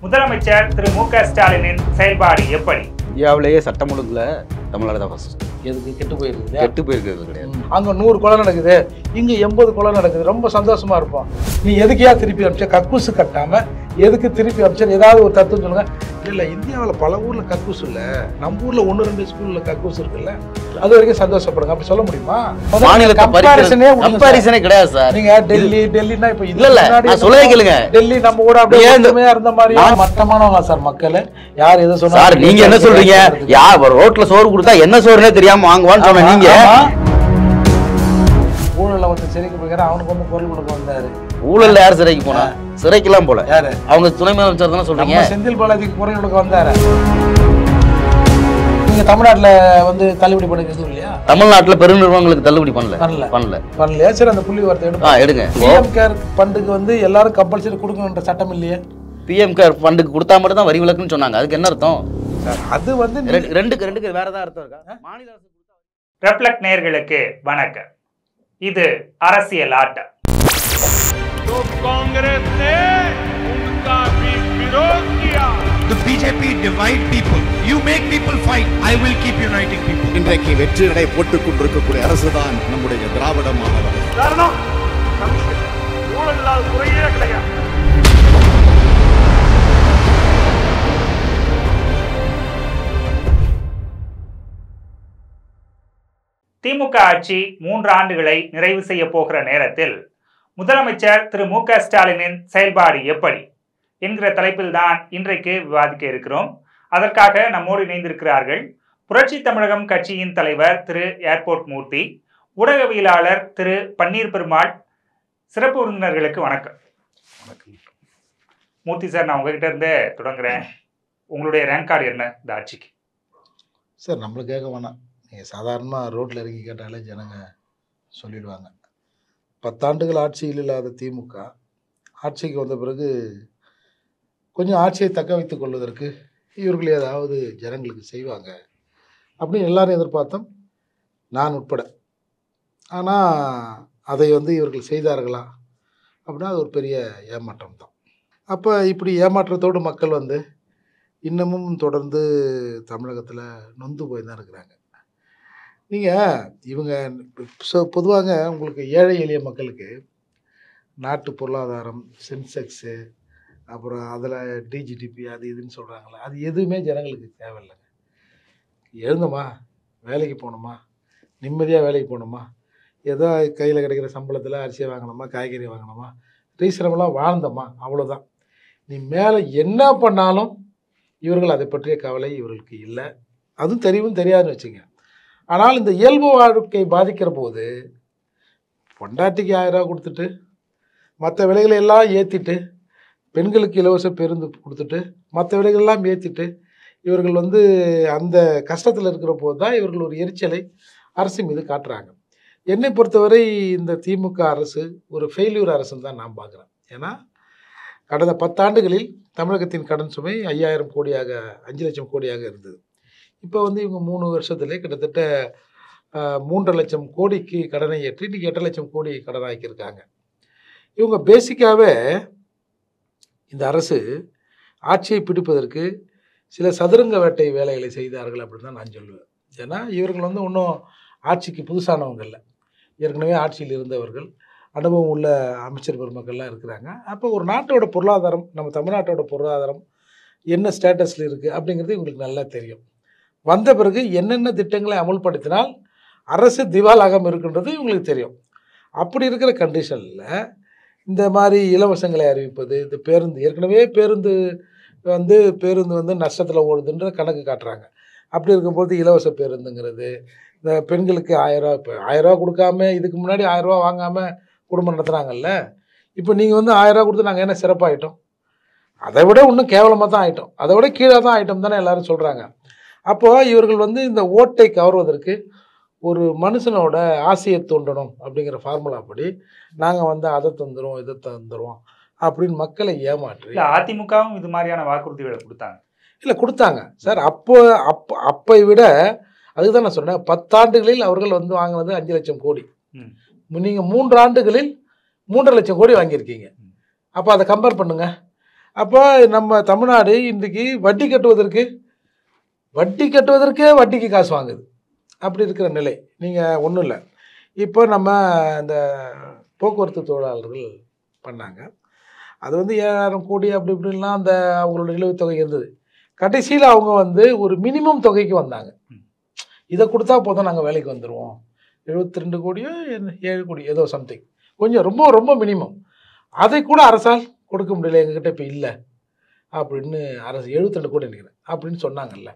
முதலமைச்சர் திரு மு.க. ஸ்டாலினின் செயல்பாடு எப்படி? இந்தியாவிலேயே சட்டம் ஒழுங்குல தமிழ்நாடு தான் ஃபர்ஸ்ட். எதுக்கு கெட்டு போயிருக்குது? கெட்டு போயிருக்கிறது கிடையாது. அங்கே 100 கொலை நடக்குது, இங்கே 80 கொலை நடக்குது, ரொம்ப சந்தோஷமா இருப்போம். நீ எதுக்கையா திருப்பி அமிச்ச? கக்கூசு கட்டாம எதுக்கு திருப்பி அமிச்சர்? ஏதாவது ஒரு தத்துவம் சொல்லுங்க. இல்லை, இந்தியாவில் பல ஊரில் கக்கூசு இல்லை, நம்ம ஊரில் 1-2 ஸ்கூலில் கக்கூசு இருக்குல்ல, அது வரைக்கும் சந்தோஷப்படுங்க. அப்படி சொல்ல முடியுமா? கம்பேரிசனே கிடையாது சார். நீங்க டெல்லினா இப்ப இல்ல சொல்லவே கேளுங்க. டெல்லி நம்ம கூட அப்படியே இருந்த மாதிரி மட்டமானவங்க சார் மக்கள். யார் எதை சொன்னா சார், நீங்க என்ன சொல்றீங்க? யார் ரோட்ல சோறு கொடுத்தா என்ன சோறுனே தெரியாம வாங்குவான்னு சொன்ன நீங்க. ஊழல வந்து சிறைக்கு போய்க்கிற அவனுக்கு வந்து குரல் கொடுக்க வந்தாரு. ஊழல்ல யார் சிறைக்கு போனா? சிறைக்கெல்லாம் போல. யாரு? அவங்க துணை முதலமைச்சர் தானே சொல்றீங்க. செந்தில் பாலாஜிக்கு குரல் கொடுக்க வந்தாரு. நீங்க தமிழ்நாட்டுல வந்து தள்ளுபடி பண்ணிக்கிறது இல்லையா? தமிழ்நாட்டுல பெருநிறுவனங்களுக்கு தள்ளுபடி பண்ணலையா? சரி, அந்த புள்ளி வார்த்தை எடுங்க. பிஎம் கேர் ஃபண்டுக்கு வந்து எல்லாரும் கம்பல்சரி கொடுக்கணுன்ற சட்டம் இல்லையே. பிஎம் கேர் ஃபண்டுக்கு கொடுத்தா மட்டும் தான் வரி விலக்குன்னு சொன்னாங்க. அதுக்கு என்ன அர்த்தம்? அது வந்து ரெண்டுக்கு வேற ஏதாவது அர்த்தம் இருக்கா? மாநில அரசு ரெஃப்ளெக்ட் நேயர்களுக்கு வணக்கம். இது அரசியல் ஆட்டம். कांग्रेस ने उनका भी विरोध किया. The BJP divide people. You make people fight. I will keep uniting people. இன்றைக்கு வெற்றி நடை போட்டுக் கொண்டிருக்கக்கூடிய அரசுதான் நம்முடைய திராவிட மாடல். காரணம் கமிஷன் ஊழல் குறையே கிடையாது. திமுக ஆட்சி 3 ஆண்டுகளை நிறைவு செய்ய போகிற நேரத்தில் முதலமைச்சர் திரு மு.க. ஸ்டாலினின் செயல்பாடு எப்படி என்கிற தலைப்பில் தான் இன்றைக்கு விவாதிக்க இருக்கிறோம். அதற்காக நம்மோடு இணைந்திருக்கிறார்கள் புரட்சி தமிழகம் கட்சியின் தலைவர் திரு ஏர்போர்ட் மூர்த்தி, ஊடகவியலாளர் திரு பன்னீர் பெருமாள். சிறப்பு விருந்தினர்களுக்கு வணக்கம். மூர்த்தி சார், நான் உங்ககிட்ட இருந்தே தொடங்குறேன். உங்களுடைய ரேங்க் கார்டு என்ன இந்த ஆட்சிக்கு? சார், நம்மளுக்கு கேட்க வேணாம். நீங்கள் சாதாரணமாக ரோட்டில் இறங்கி கேட்டாலே ஜனங்க சொல்லிடுவாங்க. 10 ஆண்டுகள் ஆட்சியில் இல்லாத திமுக ஆட்சிக்கு வந்த பிறகு கொஞ்சம் ஆட்சியை தக்க வைத்துக் கொள்வதற்கு இவர்கள் ஏதாவது ஜனங்களுக்கு செய்வாங்க அப்படின்னு எல்லாரும் எதிர்பார்த்தோம், நான் உட்பட. ஆனால் அதை வந்து இவர்கள் செய்தார்களா அப்படின்னா அது ஒரு பெரிய ஏமாற்றம் தான். அப்போ இப்படி ஏமாற்றத்தோடு மக்கள் வந்து இன்னமும் தொடர்ந்து தமிழகத்தில் நொந்து போய் தான் இருக்கிறாங்க. நீங்கள் இவங்க பொதுவாக உங்களுக்கு ஏழை எளிய மக்களுக்கு நாட்டு பொருளாதாரம், சென்செக்ஸு, அப்புறம் அதில் டிஜிடிபி அது இதுன்னு சொல்கிறாங்களே, அது எதுவுமே ஜனங்களுக்கு தேவையில்லைங்க. எழுந்தோமா, வேலைக்கு போகணுமா, நிம்மதியாக வேலைக்கு போகணுமா, ஏதோ கையில் கிடைக்கிற சம்பளத்தில் அரிசியை வாங்கணுமா, காய்கறி வாங்கணுமா, ரீசனபுளாக வாழ்ந்தோமா, அவ்வளோதான். நீ மேலே என்ன பண்ணாலும் இவர்கள் அதை பற்றிய கவலை இவர்களுக்கு இல்லை. அதுவும் தெரியாதுன்னு வச்சுங்க. ஆனால் இந்த இயல்பு வாழ்க்கை பாதிக்கிற போது பொண்டாட்டிக்கு 1000 ரூபா கொடுத்துட்டு மற்ற விலைகளை எல்லாம் ஏற்றிட்டு, பெண்களுக்கு இலவச பேருந்து கொடுத்துட்டு மற்ற விலைகளெல்லாம் ஏற்றிட்டு இவர்கள் வந்து அந்த கஷ்டத்தில் இருக்கிற போது தான் இவர்கள் ஒரு எரிச்சலை அரசு மீது காட்டுறாங்க. என்னை பொறுத்தவரை இந்த திமுக அரசு ஒரு ஃபெயில்யூர் அரசுன்னு தான் நான் பார்க்குறேன். ஏன்னா கடந்த 10 ஆண்டுகளில் தமிழகத்தின் கடன் சுமை 5000 கோடியாக 5 லட்சம் கோடியாக இருந்தது. இப்போ வந்து இவங்க 3 வருஷத்துலேயே கிட்டத்தட்ட 3.5 லட்சம் கோடிக்கு கடனை ஏற்றி இன்றைக்கி 8 லட்சம் கோடி கடன் ஆக்கியிருக்காங்க. இவங்க பேசிக்காகவே இந்த அரசு ஆட்சியை பிடிப்பதற்கு சில சதுரங்க வேட்டை வேலைகளை செய்தார்கள் அப்படின்னு தான் நான் சொல்லுவேன். ஏன்னா இவர்கள் வந்து இன்னும் ஆட்சிக்கு புதுசானவங்க இல்லை, ஏற்கனவே ஆட்சியில் இருந்தவர்கள், அனுபவம் உள்ள அமைச்சர் பெருமக்கள்லாம் இருக்கிறாங்க. அப்போ ஒரு நாட்டோட பொருளாதாரம், நம்ம தமிழ்நாட்டோட பொருளாதாரம் என்ன ஸ்டேட்டஸில் இருக்குது அப்படிங்கிறது இவங்களுக்கு நல்லா தெரியும். வந்த பிறகு என்னென்ன திட்டங்களை அமல்படுத்தினால் அரசு திவாலாகாமல் இருக்கின்றது இவங்களுக்கு தெரியும். அப்படி இருக்கிற கண்டிஷனில் இந்த மாதிரி இலவசங்களை அறிவிப்பது, இந்த பேருந்து, ஏற்கனவே பேருந்து வந்து நஷ்டத்தில் ஓடுதுன்ற கணக்கு காட்டுறாங்க. அப்படி இருக்கும்போது இலவச பேருந்துங்கிறது, இந்த பெண்களுக்கு 1000 ரூபா, இப்போ 1000 ரூபா கொடுக்காம இதுக்கு முன்னாடி 1000 ரூபா வாங்காமல் குடும்பம் நடத்துகிறாங்கல்ல, இப்போ நீங்கள் வந்து 1000 ரூபா கொடுத்து நாங்கள் என்ன சிறப்பாகிட்டோம்? அதை விட இன்னும் கேவலமாக தான் ஆகிட்டோம், அதை விட கீழே தான் ஆகிட்டோம் தானே எல்லோரும் சொல்கிறாங்க. அப்போது இவர்கள் வந்து இந்த ஓட்டை கவர்வதற்கு ஒரு மனுஷனோட ஆசையை தூண்டணும் அப்படிங்கிற ஃபார்முலா படி நாங்கள் வந்து அதை தந்துடுவோம் இதை தந்துடுவோம் அப்படின்னு மக்களை ஏமாற்றி அதிமுகவும் இது மாதிரியான வாக்குறுதிகளை கொடுத்தாங்க. இல்லை கொடுத்தாங்க சார். அப்பை விட அதுதான் நான் சொன்னேன், 10 ஆண்டுகளில் அவர்கள் வந்து வாங்கினது 5 லட்சம் கோடி. நீங்கள் 3 ஆண்டுகளில் 3.5 லட்சம் கோடி வாங்கியிருக்கீங்க. அப்போ அதை கம்பேர் பண்ணுங்க. அப்போ நம்ம தமிழ்நாடு இன்றைக்கி வட்டி கட்டுவதற்கே வட்டிக்கு காசு வாங்குது. அப்படி இருக்கிற நிலை. நீங்கள் ஒன்றும் இல்லை, இப்போ நம்ம இந்த போக்குவரத்து தொழிலாளர்கள் பண்ணாங்க, அது வந்து 7,000 கோடி அப்படி இப்படின்லாம் அந்த அவங்களோட நிலுவைத் தொகை இருந்தது. கடைசியில் அவங்க வந்து ஒரு மினிமம் தொகைக்கு வந்தாங்க. இதை கொடுத்தா போதும் நாங்கள் வேலைக்கு வந்துடுவோம், 72 கோடியோ 7 கோடி ஏதோ சம்திங், கொஞ்சம் ரொம்ப ரொம்ப மினிமம். அதை கூட அரசால் கொடுக்க முடியல, எங்ககிட்ட இப்போ இல்லை அப்படின்னு அரசு 72 கோடி நினைக்கிறேன் அப்படின்னு சொன்னாங்கல்ல.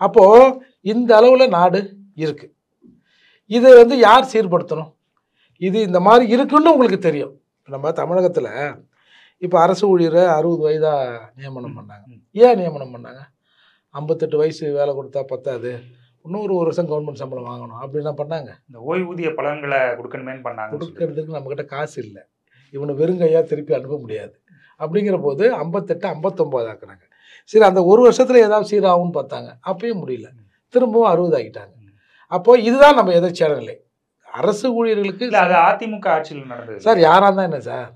அப்போது இந்த அளவில் நாடு இருக்குது. இதை வந்து யார் சீர்படுத்தணும்? இது இந்த மாதிரி இருக்குன்னு உங்களுக்கு தெரியும். நம்ம தமிழகத்தில் இப்போ அரசு ஊழியரை 60 வயதாக நியமனம் பண்ணாங்க. ஏன் நியமனம் பண்ணாங்க? 58 வயசு வேலை கொடுத்தா பத்தாது, இன்னும் ஒரு வருஷம் கவர்மெண்ட் சம்பளம் வாங்கணும் அப்படின்னா பண்ணாங்க. இந்த ஓய்வூதிய பலன்களை கொடுக்கணுமேன்னு பண்ணாங்க. கொடுக்கறதுக்கு நம்மக்கிட்ட காசு இல்லை, இவனை வெறுங்கையாக திருப்பி அனுப்ப முடியாது. அப்படிங்கிற போது 58 59 ஆக்குறாங்க. சரி, அந்த ஒரு வருஷத்தில் ஏதாவது சீராகும்னு பார்த்தாங்க, அப்பயும் முடியல, திரும்பவும் 60 ஆகிட்டாங்க. அப்போ இதுதான் நம்ம எதிர்ச்சியான நிலை. அரசு ஊழியர்களுக்கு அது அதிமுக ஆட்சியில் நடந்தது சார். யாராக இருந்தால் என்ன சார்?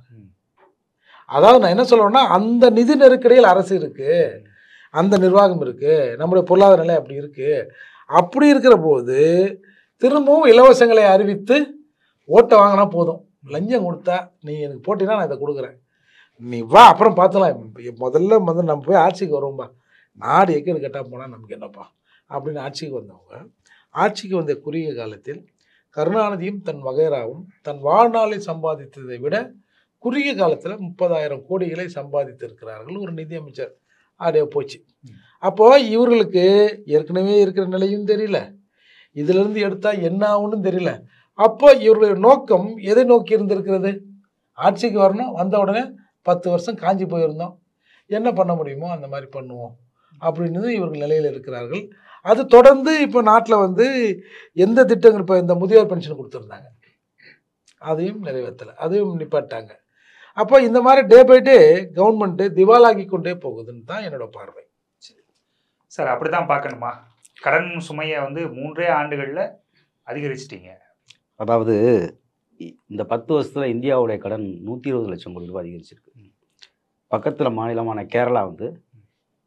அதாவது நான் என்ன சொல்லுவேன்னா, அந்த நிதி நெருக்கடியில் அரசு இருக்குது, அந்த நிர்வாகம் இருக்குது, நம்முடைய பொருளாதார நிலை அப்படி இருக்குது. அப்படி இருக்கிற போது திரும்பவும் இலவசங்களை அறிவித்து ஓட்டை வாங்கினா போதும், லஞ்சம் கொடுத்தா நீ எனக்கு போட்டினா நான் இதை கொடுக்குறேன், நீ வா அப்புறம் பார்த்துலாம், முதல்ல வந்து நம்ம போய் ஆட்சிக்கு வருவோம்பா, நாடு எக்கேடு கட்டாமல் போனால் நமக்கு என்னப்பா அப்படின்னு ஆட்சிக்கு வந்தவங்க, ஆட்சிக்கு வந்த குறுகிய காலத்தில் கருணாநிதியும் தன் வகைராவும் தன் வாழ்நாளில் சம்பாதித்ததை விட குறுகிய காலத்தில் 30,000 கோடிகளை சம்பாதித்திருக்கிறார்கள் ஒரு நிதியமைச்சர். அப்படியே போச்சு. அப்போது இவர்களுக்கு ஏற்கனவே இருக்கிற நிலையும் தெரியல, இதிலிருந்து எடுத்தால் என்ன ஆகும்னு தெரியல. அப்போ இவர்களுடைய நோக்கம் எதை நோக்கி இருந்திருக்கிறது? ஆட்சிக்கு வரணும், வந்த உடனே 10 வருஷம் காஞ்சி போயிருந்தோம், என்ன பண்ண முடியுமோ அந்த மாதிரி பண்ணுவோம் அப்படின்னு இவர்கள் நிலையில் இருக்கிறார்கள். அது தொடர்ந்து இப்போ நாட்டில் வந்து எந்த திட்டங்கள், இப்போ இந்த முதியோர் பென்ஷன் கொடுத்துருந்தாங்க, அதையும் நிறைவேற்றலை, அதையும் நிப்பாட்டாங்க. அப்போ இந்த மாதிரி டே பை டே கவர்மெண்ட்டு திவாலாகி கொண்டே போகுதுன்னு தான் என்னோட பார்வை. சார், அப்படி தான் பார்க்கணுமா? கடன் சுமையை வந்து 3 ஆண்டுகளில் அதிகரிச்சிட்டிங்க. அதாவது இந்த 10 வருஷத்தில் இந்தியாவுடைய கடன் 120 லட்சம் கோடி ரூபாய் அதிகரிச்சிருக்கு. பக்கத்தில் மாநிலமான கேரளா வந்து